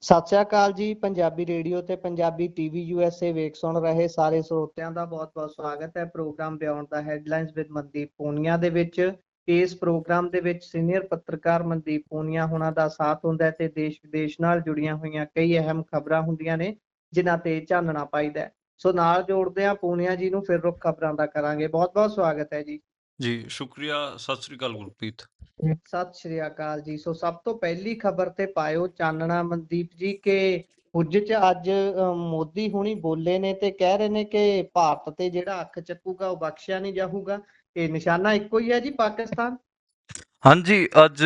ਸਤਿ ਸ਼੍ਰੀ ਅਕਾਲ ਜੀ। ਪੰਜਾਬੀ ਰੇਡੀਓ ਤੇ ਪੰਜਾਬੀ ਟੀਵੀ ਯੂਐਸਏ ਵੇਖ ਸੁਣ ਰਹੇ ਸਾਰੇ ਸਰੋਤਿਆਂ ਦਾ ਬਹੁਤ-ਬਹੁਤ ਸਵਾਗਤ ਹੈ programme beyond the headlines with Mandeep Punia ਦੇ ਵਿੱਚ। ਇਸ ਪ੍ਰੋਗਰਾਮ ਦੇ ਵਿੱਚ ਸੀਨੀਅਰ ਪੱਤਰਕਾਰ ਮਨਦੀਪ ਪੂਨੀਆ ਹੁਣਾਂ ਦਾ ਸਾਥ ਹੁੰਦਾ ਹੈ ਤੇ ਦੇਸ਼ ਵਿਦੇਸ਼ ਨਾਲ ਜੁੜੀਆਂ ਹੋਈਆਂ ਕਈ ਅਹਿਮ ਖਬਰਾਂ ਹੁੰਦੀਆਂ ਨੇ ਜਿਨ੍ਹਾਂ ਤੇ ਚਾਨਣਾ ਪਾਈਦਾ ਹੈ। ਸੋ ਨਾਲ ਜੋੜਦੇ ਹਾਂ ਪੂਨੀਆ ਜੀ ਨੂੰ, ਫਿਰ ਰੁੱਖ ਖਬਰਾਂ ਦਾ ਕਰਾਂਗੇ। ਬਹੁਤ-ਬਹੁਤ ਸਵਾਗਤ ਹੈ ਜੀ। ਜੀ ਸ਼ੁਕਰੀਆ। ਸਤਿ ਸ੍ਰੀ ਅਕਾਲ ਗੁਰਪ੍ਰੀਤ। ਸਤਿ ਸ਼੍ਰੀ ਅਕਾਲ ਜੀ। ਸੋ ਸਭ ਤੋਂ ਪਹਿਲੀ ਖਬਰ ਤੇ ਪਾਇਓ ਚਾਨਣਾ ਮਨਦੀਪ ਜੀ ਕਿ ਹੁੱਜ ਚ ਅੱਜ ਮੋਦੀ ਹੁਣੀ ਬੋਲੇ ਨੇ ਤੇ ਕਹਿ ਰਹੇ ਨੇ ਕਿ ਭਾਰਤ ਤੇ ਜਿਹੜਾ ਅੱਖ ਚੱਕੂਗਾ ਉਹ ਬਖਸ਼ਿਆ ਨਹੀਂ ਜਾਊਗਾ। ਇਹ ਨਿਸ਼ਾਨਾ ਇੱਕੋ ਹੀ ਹੈ ਜੀ, ਪਾਕਿਸਤਾਨ। ਹਾਂਜੀ, ਅੱਜ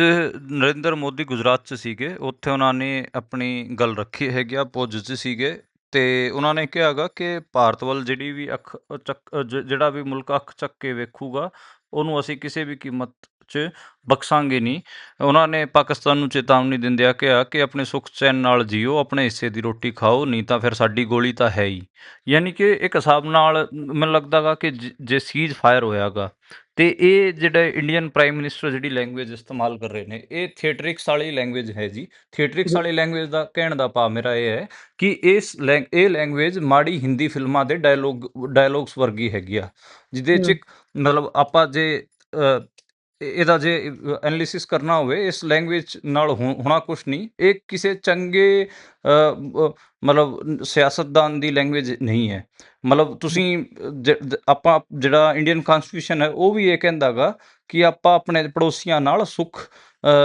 ਨਰਿੰਦਰ ਮੋਦੀ ਗੁਜਰਾਤ 'ਚ ਸੀਗੇ। ਉੱਥੇ ਉਹਨਾਂ ਨੇ ਆਪਣੀ ਗੱਲ ਰੱਖੀ ਹੈਗੀ ਆ, ਪੁੱਜ 'ਚ ਸੀਗੇ ਤੇ ਉਹਨਾਂ ਨੇ ਕਿਹਾ ਹੈਗਾ ਕਿ ਭਾਰਤ ਵੱਲ ਜਿਹੜੀ ਵੀ ਅੱਖ ਜਿਹੜਾ ਵੀ ਮੁਲਕ ਅੱਖ ਚੱਕ ਕੇ ਵੇਖੂਗਾ ਉਹਨੂੰ ਅਸੀਂ ਕਿਸੇ ਵੀ ਕੀਮਤ 'ਚ ਬਖਸ਼ਾਂਗੇ ਨਹੀਂ। ਉਹਨਾਂ ਨੇ ਪਾਕਿਸਤਾਨ ਨੂੰ ਚੇਤਾਵਨੀ ਦਿੰਦਿਆਂ ਕਿਹਾ ਕਿ ਆਪਣੇ ਸੁੱਖ ਚੈਨ ਨਾਲ ਜੀਓ, ਆਪਣੇ ਹਿੱਸੇ ਦੀ ਰੋਟੀ ਖਾਓ, ਨਹੀਂ ਤਾਂ ਫਿਰ ਸਾਡੀ ਗੋਲੀ ਤਾਂ ਹੈ ਹੀ। ਯਾਨੀ ਕਿ ਇੱਕ ਹਿਸਾਬ ਨਾਲ ਮੈਨੂੰ ਲੱਗਦਾ ਗਾ ਕਿ ਜੇ ਸੀਜ਼ ਫਾਇਰ ਹੋਇਆਗਾ ਤੇ ਇਹ ਜਿਹੜਾ ਇੰਡੀਅਨ ਪ੍ਰਾਈਮ ਮਿਨਿਸਟਰ ਜਿਹੜੀ ਲੈਂਗੁਏਜ ਇਸਤੇਮਾਲ ਕਰ ਰਹੇ ਨੇ ਇਹ ਥੀਏਟਰਿਕਸ ਵਾਲੀ ਲੈਂਗੁਏਜ ਹੈ ਜੀ। ਥੀਏਟਰਿਕਸ ਵਾਲੀ ਲੈਂਗੁਏਜ ਦਾ ਕਹਿਣ ਦਾ ਭਾਵ ਮੇਰਾ ਇਹ ਹੈ ਕਿ ਇਹ ਲੈਂਗੁਏਜ ਮਾੜੀ ਹਿੰਦੀ ਫਿਲਮਾਂ ਦੇ ਡਾਇਲੋਗਸ ਵਰਗੀ ਹੈਗੀ ਆ, ਜਿਹਦੇ 'ਚ ਮਤਲਬ ਆਪਾਂ ਜੇ ਇਹਦਾ ਜੇ ਐਨਾਲਿਸਿਸ ਕਰਨਾ ਹੋਵੇ ਇਸ ਲੈਂਗੁਏਜ ਨਾਲ ਹੋਣਾ ਕੁਛ ਨਹੀਂ। ਇਹ ਕਿਸੇ ਚੰਗੇ ਮਤਲਬ ਸਿਆਸਤਦਾਨ ਦੀ ਲੈਂਗੁਏਜ ਨਹੀਂ ਹੈ। ਮਤਲਬ ਤੁਸੀਂ ਆਪਾਂ ਜਿਹੜਾ ਇੰਡੀਅਨ ਕਨਸਟੀਟਿਊਸ਼ਨ ਹੈ ਉਹ ਵੀ ਇਹ ਕਹਿੰਦਾ ਗਾ ਕਿ ਆਪਾਂ ਆਪਣੇ ਪੜੋਸੀਆਂ ਨਾਲ ਸੁੱਖ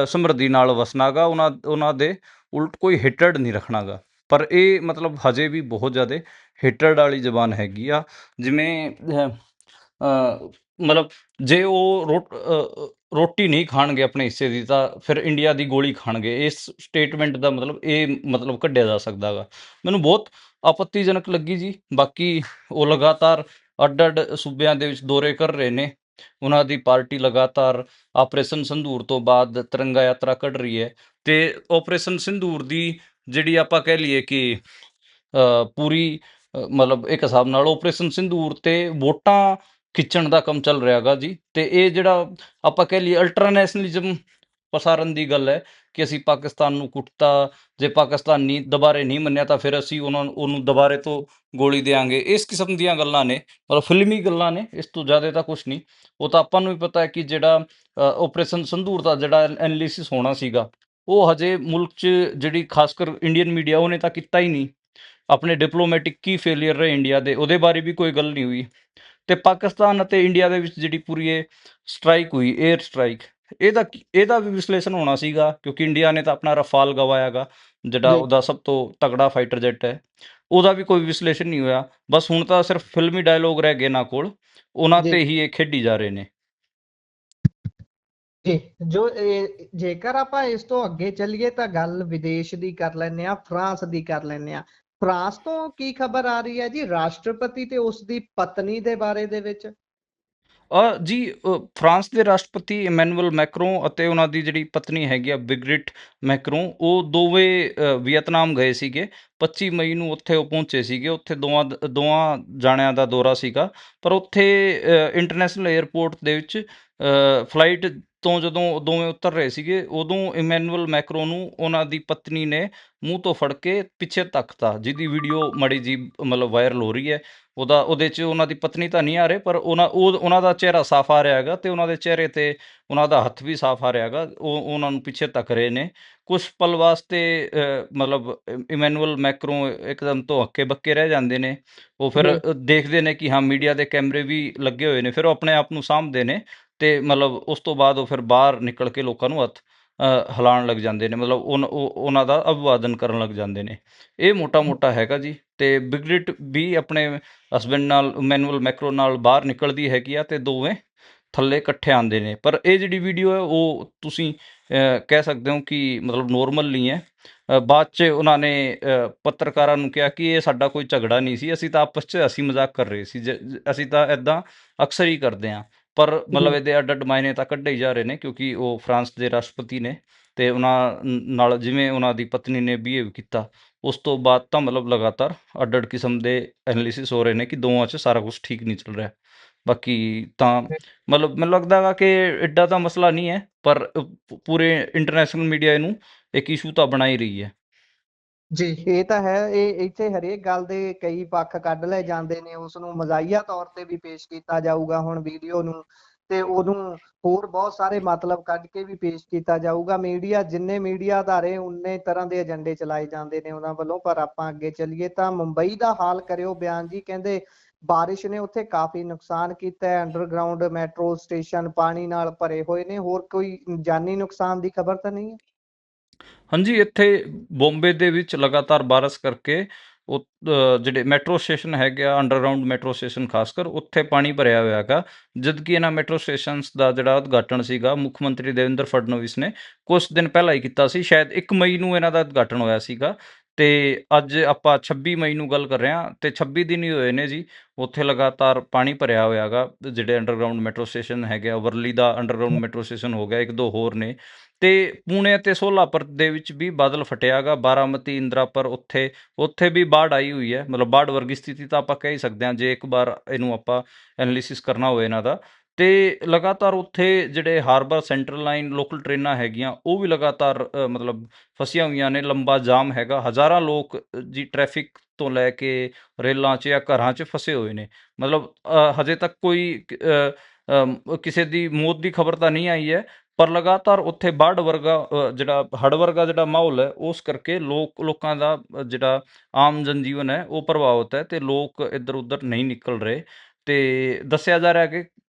ਸਮਰਿੱਧੀ ਨਾਲ ਵਸਣਾ ਗਾ, ਉਹਨਾਂ ਦੇ ਉਲਟ ਕੋਈ ਹਿੱਟਡ ਨਹੀਂ ਰੱਖਣਾ ਗਾ। ਪਰ ਇਹ ਮਤਲਬ ਹਜੇ ਵੀ ਬਹੁਤ ਜ਼ਿਆਦਾ ਹਿੱਟਡ ਵਾਲੀ ਜ਼ਬਾਨ ਹੈਗੀ ਆ। ਜਿਵੇਂ ਮਤਲਬ ਜੇ ਉਹ ਰੋਟੀ ਨਹੀਂ ਖਾਣਗੇ ਆਪਣੇ ਹਿੱਸੇ ਦੀ ਤਾਂ ਫਿਰ ਇੰਡੀਆ ਦੀ ਗੋਲੀ ਖਾਣਗੇ। ਇਸ ਸਟੇਟਮੈਂਟ ਦਾ ਮਤਲਬ ਇਹ ਮਤਲਬ ਕੱਢਿਆ ਜਾ ਸਕਦਾ ਗਾ। ਮੈਨੂੰ ਬਹੁਤ ਆਪੱਤੀਜਨਕ ਲੱਗੀ ਜੀ। ਬਾਕੀ ਉਹ ਲਗਾਤਾਰ ਅੱਡ-ਅੱਡ ਸੂਬਿਆਂ ਦੇ ਵਿੱਚ ਦੌਰੇ ਕਰ ਰਹੇ ਨੇ। ਉਹਨਾਂ ਦੀ ਪਾਰਟੀ ਲਗਾਤਾਰ ਆਪਰੇਸ਼ਨ ਸੰਧੂਰ ਤੋਂ ਬਾਅਦ ਤਿਰੰਗਾ ਯਾਤਰਾ ਕੱਢ ਰਹੀ ਹੈ ਤੇ ਆਪਰੇਸ਼ਨ ਸਿੰਧੂਰ ਦੀ ਜਿਹੜੀ ਆਪਾਂ ਕਹਿ ਲਈਏ ਕਿ ਪੂਰੀ ਮਤਲਬ ਇੱਕ ਹਿਸਾਬ ਨਾਲ ਆਪਰੇਸ਼ਨ ਸਿੰਧੂਰ ਤੇ ਵੋਟਾਂ ਖਿੱਚਣ ਦਾ ਕੰਮ ਚੱਲ ਰਿਹਾ ਗਾ ਜੀ। ਤੇ ਇਹ ਜਿਹੜਾ ਆਪਾਂ ਕਹਿ ਲਈਏ ਅਲਟਰਾਨੈਸ਼ਨਲਿਜ਼ਮ ਪਸਾਰਨ ਦੀ ਗੱਲ ਹੈ ਕਿ ਅਸੀਂ ਪਾਕਿਸਤਾਨ ਨੂੰ ਕੁੱਟਤਾ, ਜੇ ਪਾਕਿਸਤਾਨ ਨਹੀਂ ਦੁਬਾਰੇ ਨਹੀਂ ਮੰਨਿਆ ਤਾਂ ਫਿਰ ਅਸੀਂ ਉਹਨੂੰ ਦੁਬਾਰੇ ਤੋਂ ਗੋਲੀ ਦੇਵਾਂਗੇ। ਇਸ ਕਿਸਮ ਦੀਆਂ ਗੱਲਾਂ ਨੇ, ਮਤਲਬ ਫਿਲਮੀ ਗੱਲਾਂ ਨੇ, ਇਸ ਤੋਂ ਜ਼ਿਆਦਾ ਤਾਂ ਕੁਛ ਨਹੀਂ। ਉਹ ਤਾਂ ਆਪਾਂ ਨੂੰ ਵੀ ਪਤਾ ਹੈ ਕਿ ਜਿਹੜਾ ਆਪਰੇਸ਼ਨ ਸੰਧੂਰ ਦਾ ਜਿਹੜਾ ਐਨਾਲਿਸਿਸ ਹੋਣਾ ਸੀਗਾ ਉਹ ਹਜੇ ਮੁਲਕ 'ਚ ਜਿਹੜੀ ਖਾਸ ਕਰ ਇੰਡੀਅਨ ਮੀਡੀਆ ਉਹਨੇ ਤਾਂ ਕੀਤਾ ਹੀ ਨਹੀਂ। ਆਪਣੇ ਡਿਪਲੋਮੈਟਿਕ ਕੀ ਫੇਲੀਅਰ ਰਹੇ ਇੰਡੀਆ ਦੇ, ਉਹਦੇ ਬਾਰੇ ਵੀ ਕੋਈ ਗੱਲ ਨਹੀਂ ਹੋਈ। ਤੇ ਪਾਕਿਸਤਾਨ ਅਤੇ ਇੰਡੀਆ ਦੇ ਵਿੱਚ ਜਿਹੜੀ ਪੂਰੀ ਇਹ ਸਟਰਾਈਕ ਹੋਈ, 에ਅਰ ਸਟਰਾਈਕ, ਇਹਦਾ ਵੀ ਵਿਸ਼ਲੇਸ਼ਣ ਹੋਣਾ ਸੀਗਾ ਕਿਉਂਕਿ ਇੰਡੀਆ ਨੇ ਤਾਂ ਆਪਣਾ ਰਫਾਲ ਗਵਾਇਆ ਗਾ, ਜਿਹੜਾ ਉਹਦਾ ਸਭ ਤੋਂ ਤਗੜਾ ਫਾਈਟਰ ਜੈਟ ਹੈ। ਉਹਦਾ ਵੀ ਕੋਈ ਵਿਸ਼ਲੇਸ਼ਣ ਨਹੀਂ ਹੋਇਆ। ਬਸ ਹੁਣ ਤਾਂ ਸਿਰਫ ਫਿਲਮੀ ਡਾਇਲੋਗ ਰਹਿ ਗਏ ਇਹਨਾਂ ਕੋਲ, ਉਹਨਾਂ ਤੇ ਹੀ ਇਹ ਖੇਡੀ ਜਾ ਰਹੇ ਨੇ। ਜੀ ਜੇਕਰ ਆਪਾਂ ਇਸ ਤੋਂ ਅੱਗੇ ਚੱਲੀਏ ਤਾਂ ਗੱਲ ਵਿਦੇਸ਼ ਦੀ ਕਰ ਲੈਂਦੇ ਆ, ਫਰਾਂਸ ਦੀ ਕਰ ਲੈਂਦੇ ਆ। ਫਰਾਂਸ ਤੋਂ ਕੀ ਖਬਰ ਆ ਰਹੀ ਹੈ ਜੀ ਰਾਸ਼ਟਰਪਤੀ ਤੇ ਉਸ ਦੀ ਪਤਨੀ ਦੇ ਬਾਰੇ ਦੇ ਵਿੱਚ? ਜੀ ਫਰਾਂਸ ਦੇ ਰਾਸ਼ਟਰਪਤੀ ਇਮੈਨੂਅਲ ਮੈਕਰੋਂ ਅਤੇ ਉਹਨਾਂ ਦੀ ਜਿਹੜੀ ਪਤਨੀ ਹੈਗੀ ਆ ਬਿਗਰਿਟ ਮੈਕਰੋਂ, ਉਹ ਦੋਵੇਂ ਵੀਅਤਨਾਮ ਗਏ ਸੀਗੇ। 25 ਮਈ ਨੂੰ ਉੱਥੇ ਉਹ ਪਹੁੰਚੇ ਸੀਗੇ। ਉੱਥੇ ਦੋਵਾਂ ਜਾਣਿਆਂ ਦਾ ਦੌਰਾ ਸੀਗਾ। ਪਰ ਉੱਥੇ ਇੰਟਰਨੈਸ਼ਨਲ ਏਅਰਪੋਰਟ ਦੇ ਵਿੱਚ ਫਲਾਈਟ ਤੋਂ ਜਦੋਂ ਦੋਵੇਂ ਉਤਰ ਰਹੇ ਸੀਗੇ ਉਦੋਂ ਇਮੈਨੂਅਲ ਮੈਕਰੋਂ ਨੂੰ ਉਹਨਾਂ ਦੀ ਪਤਨੀ ਨੇ ਮੂੰਹ ਤੋਂ ਫੜ ਕੇ ਪਿੱਛੇ ਧੱਕਤਾ, ਜਿਹਦੀ ਵੀਡੀਓ ਮਾੜੀ ਜੀ ਮਤਲਬ ਵਾਇਰਲ ਹੋ ਰਹੀ ਹੈ। ਉਹਦੇ 'ਚ ਉਹਨਾਂ ਦੀ ਪਤਨੀ ਤਾਂ ਨਹੀਂ ਆ ਰਹੇ ਪਰ ਉਹਨਾਂ ਦਾ ਚਿਹਰਾ ਸਾਫ਼ ਆ ਰਿਹਾ ਹੈਗਾ ਤੇ ਉਹਨਾਂ ਦੇ ਚਿਹਰੇ ਤੇ ਉਹਨਾਂ ਦਾ ਹੱਥ ਵੀ ਸਾਫ਼ ਆ ਰਿਹਾ ਹੈਗਾ। ਉਹ ਉਹਨਾਂ ਨੂੰ ਪਿੱਛੇ ਤੱਕ ਰਹੇ ਨੇ ਕੁਛ ਪਲ ਵਾਸਤੇ। ਮਤਲਬ ਇਮੈਨੂਅਲ ਮੈਕਰੋਂ ਇੱਕਦਮ ਤੋਂ ਹੱਕੇ ਬੱਕੇ ਰਹਿ ਜਾਂਦੇ ਨੇ। ਉਹ ਫਿਰ ਦੇਖਦੇ ਨੇ ਕਿ ਹਾਂ ਮੀਡੀਆ ਦੇ ਕੈਮਰੇ ਵੀ ਲੱਗੇ ਹੋਏ ਨੇ, ਫਿਰ ਉਹ ਆਪਣੇ ਆਪ ਨੂੰ ਸਾਂਭਦੇ ਨੇ ਤੇ ਮਤਲਬ ਉਸ ਤੋਂ ਬਾਅਦ ਉਹ ਫਿਰ ਬਾਹਰ ਨਿਕਲ ਕੇ ਲੋਕਾਂ ਨੂੰ ਹੱਥ ਹਿਲਾਉਣ ਲੱਗ ਜਾਂਦੇ ਨੇ, ਮਤਲਬ ਉਹਨਾਂ ਦਾ ਅਭਿਵਾਦਨ ਕਰਨ ਲੱਗ ਜਾਂਦੇ ਨੇ। ਇਹ ਮੋਟਾ ਹੈਗਾ ਜੀ। ਤੇ ਬਿਗਰਿਟ ਵੀ ਆਪਣੇ ਹਸਬੈਂਡ ਨਾਲ ਇਮੈਨੂਅਲ ਮੈਕਰੋਂ ਨਾਲ ਬਾਹਰ ਨਿਕਲਦੀ ਹੈਗੀ ਆ ਤੇ ਦੋਵੇਂ ਥੱਲੇ ਇਕੱਠੇ ਆਉਂਦੇ ਨੇ। ਪਰ ਇਹ ਜਿਹੜੀ ਵੀਡੀਓ ਹੈ ਉਹ ਤੁਸੀਂ ਕਹਿ ਸਕਦੇ ਹੋ ਕਿ ਮਤਲਬ ਨੋਰਮਲ ਨਹੀਂ ਹੈ। ਬਾਅਦ 'ਚ ਉਹਨਾਂ ਨੇ ਪੱਤਰਕਾਰਾਂ ਨੂੰ ਕਿਹਾ ਕਿ ਇਹ ਸਾਡਾ ਕੋਈ ਝਗੜਾ ਨਹੀਂ ਸੀ, ਅਸੀਂ ਤਾਂ ਆਪਸ 'ਚ ਹੱਸੀ ਮਜ਼ਾਕ ਕਰ ਰਹੇ ਸੀ, ਅਸੀਂ ਤਾਂ ਇੱਦਾਂ ਅਕਸਰ ਹੀ ਕਰਦੇ ਹਾਂ। ਪਰ ਮਤਲਬ ਇਹਦੇ ਅੱਡ ਮਾਇਨੇ ਤਾਂ ਕੱਢੇ ਹੀ ਜਾ ਰਹੇ ਨੇ ਕਿਉਂਕਿ ਉਹ ਫਰਾਂਸ ਦੇ ਰਾਸ਼ਟਰਪਤੀ ਨੇ ਤੇ ਉਹਨਾਂ ਨਾਲ ਜਿਵੇਂ ਉਹਨਾਂ ਦੀ ਪਤਨੀ ਨੇ ਬਿਹੇਵ ਕੀਤਾ ਉਸ ਤੋਂ ਬਾਅਦ ਤਾਂ ਮਤਲਬ ਲਗਾਤਾਰ ਅੱਡ ਕਿਸਮ ਦੇ ਐਨਾਲਿਸਿਸ ਹੋ ਰਹੇ ਨੇ ਕਿ ਦੋਵਾਂ 'ਚ ਸਾਰਾ ਕੁਛ ਠੀਕ ਨਹੀਂ ਚੱਲ ਰਿਹਾ। ਬਾਕੀ ਤਾਂ ਮਤਲਬ ਮੈਨੂੰ ਲੱਗਦਾ ਗਾ ਕਿ ਐਡਾ ਤਾਂ ਮਸਲਾ ਨਹੀਂ ਹੈ ਪਰ ਪੂਰੇ ਇੰਟਰਨੈਸ਼ਨਲ ਮੀਡੀਆ ਇਹਨੂੰ ਇੱਕ ਇਸ਼ੂ ਤਾਂ ਬਣਾ ਹੀ ਰਹੀ ਹੈ। ਜੀ ਇਹ ਤਾਂ ਹੈ। ਇਹ ਇੱਥੇ ਹਰੇਕ ਗੱਲ ਦੇ ਕਈ ਪੱਖ ਕੱਢ ਲਏ ਜਾਂਦੇ ਨੇ, ਉਸ ਨੂੰ ਮਜ਼ਾਹੀਆ ਤੌਰ ਤੇ ਵੀ ਪੇਸ਼ ਕੀਤਾ ਜਾਊਗਾ ਹੁਣ ਵੀਡੀਓ ਨੂੰ, ਤੇ ਉਹਨੂੰ ਹੋਰ ਬਹੁਤ ਸਾਰੇ ਮਤਲਬ ਕੱਢ ਕੇ ਵੀ ਪੇਸ਼ ਕੀਤਾ ਜਾਊਗਾ। ਮੀਡੀਆ, ਜਿੰਨੇ ਮੀਡੀਆ ਅਦਾਰੇ ਉਨੇ ਤਰ੍ਹਾਂ ਦੇ ਏਜੰਡੇ ਚਲਾਏ ਜਾਂਦੇ ਨੇ ਉਹਨਾਂ ਵੱਲੋਂ। ਪਰ ਆਪਾਂ ਅੱਗੇ ਚੱਲੀਏ ਤਾਂ ਮੁੰਬਈ ਦਾ ਹਾਲ ਕਰਿਓ ਬਿਆਨ ਜੀ। ਕਹਿੰਦੇ ਬਾਰਿਸ਼ ਨੇ ਉੱਥੇ ਕਾਫੀ ਨੁਕਸਾਨ ਕੀਤਾ ਹੈ, ਅੰਡਰਗਰਾਉਂਡ ਮੈਟਰੋ ਸਟੇਸ਼ਨ ਪਾਣੀ ਨਾਲ ਭਰੇ ਹੋਏ ਨੇ। ਹੋਰ ਕੋਈ ਜਾਨੀ ਨੁਕਸਾਨ ਦੀ ਖਬਰ ਤਾਂ ਨਹੀਂ ਹੈ? ਹਾਂਜੀ, ਇੱਥੇ ਬੰਬੇ ਦੇ ਵਿੱਚ ਲਗਾਤਾਰ ਬਾਰਿਸ਼ ਕਰਕੇ ਉਹ ਜਿਹੜੇ ਮੈਟਰੋ ਸਟੇਸ਼ਨ ਹੈਗੇ ਆ, ਅੰਡਰਗਰਾਉਂਡ ਮੈਟਰੋ ਸਟੇਸ਼ਨ ਖਾਸ ਕਰ, ਉੱਥੇ ਪਾਣੀ ਭਰਿਆ ਹੋਇਆ ਹੈਗਾ। ਜਦ ਕਿ ਇਹਨਾਂ ਮੈਟਰੋ ਸਟੇਸ਼ਨਸ ਦਾ ਜਿਹੜਾ ਉਦਘਾਟਨ ਸੀਗਾ, ਮੁੱਖ ਮੰਤਰੀ ਦੇਵੇਂਦਰ ਫਡਨਵੀਸ ਨੇ ਕੁਝ ਦਿਨ ਪਹਿਲਾਂ ਹੀ ਕੀਤਾ ਸੀ। ਸ਼ਾਇਦ 1 ਮਈ ਨੂੰ ਇਹਨਾਂ ਦਾ ਉਦਘਾਟਨ ਹੋਇਆ ਸੀਗਾ, ਤੇ ਅੱਜ ਆਪਾਂ 26 ਮਈ ਨੂੰ ਗੱਲ ਕਰ ਰਹੇ ਹਾਂ, ਤੇ 26 ਦਿਨ ਹੀ ਹੋਏ ਨੇ ਜੀ। ਉੱਥੇ ਲਗਾਤਾਰ ਪਾਣੀ ਭਰਿਆ ਹੋਇਆ ਹੈਗਾ। ਜਿਹੜੇ ਅੰਡਰਗਰਾਉਂਡ ਮੈਟਰੋ ਸਟੇਸ਼ਨ ਹੈਗੇ ਆ, ਵਰਲੀ ਦਾ ਅੰਡਰਗਰਾਉਂਡ ਮੈਟਰੋ ਸਟੇਸ਼ਨ ਹੋ ਗਿਆ, 1-2 ਹੋਰ ਨੇ। ਤੇ ਪੁਣੇ ਅਤੇ ਸੋਲਾਪੁਰ ਦੇ ਵਿੱਚ ਵੀ ਬਾਦਲ ਫਟਿਆ ਗਾ। ਬਾਰਾਮਤੀ, ਇੰਦਰਾਪੁਰ, ਉੱਥੇ ਉੱਥੇ ਵੀ ਬਾੜ ਆਈ ਹੋਈ ਹੈ। ਮਤਲਬ ਬਾੜ ਵਰਗੀ ਸਥਿਤੀ ਤਾਂ ਆਪਾਂ ਕਹਿ ਹੀ ਸਕਦੇ ਹਾਂ, ਜੇ ਇੱਕ ਵਾਰ ਇਹਨੂੰ ਆਪਾਂ ਐਨਾਲਿਸਿਸ ਕਰਨਾ ਹੋਵੇ ਇਹਨਾਂ ਦਾ। ਤੇ ਲਗਾਤਾਰ ਉੱਥੇ ਜਿਹੜੇ ਹਾਰਬਰ, ਸੈਂਟਰਲ ਲਾਈਨ, ਲੋਕਲ ਟ੍ਰੇਨਾਂ ਹੈਗੀਆਂ, ਉਹ ਵੀ ਲਗਾਤਾਰ ਮਤਲਬ ਫਸੀਆਂ ਹੋਈਆਂ ਨੇ। ਲੰਬਾ ਜਾਮ ਹੈਗਾ, ਹਜ਼ਾਰਾਂ ਲੋਕ ਜੀ ਟ੍ਰੈਫਿਕ ਤੋਂ ਲੈ ਕੇ ਰੇਲਾਂ 'ਚ ਜਾਂ ਘਰਾਂ 'ਚ ਫਸੇ ਹੋਏ ਨੇ। ਮਤਲਬ ਹਜੇ ਤੱਕ ਕੋਈ ਕਿਸੇ ਦੀ ਮੌਤ ਦੀ ਖਬਰ ਤਾਂ ਨਹੀਂ ਆਈ ਹੈ, ਪਰ ਲਗਾਤਾਰ ਉੱਥੇ ਬਾੜ ਵਰਗਾ ਜਿਹੜਾ ਹੜ੍ਹ ਵਰਗਾ ਜਿਹੜਾ ਮਾਹੌਲ ਹੈ, ਉਸ ਕਰਕੇ ਲੋਕਾਂ ਦਾ ਜਿਹੜਾ ਆਮ ਜਨਜੀਵਨ ਹੈ ਉਹ ਪ੍ਰਭਾਵਿਤ ਹੈ, ਤੇ ਲੋਕ ਇੱਧਰ ਉੱਧਰ ਨਹੀਂ ਨਿਕਲ ਰਹੇ। ਤੇ ਦੱਸਿਆ ਜਾ ਰਿਹਾ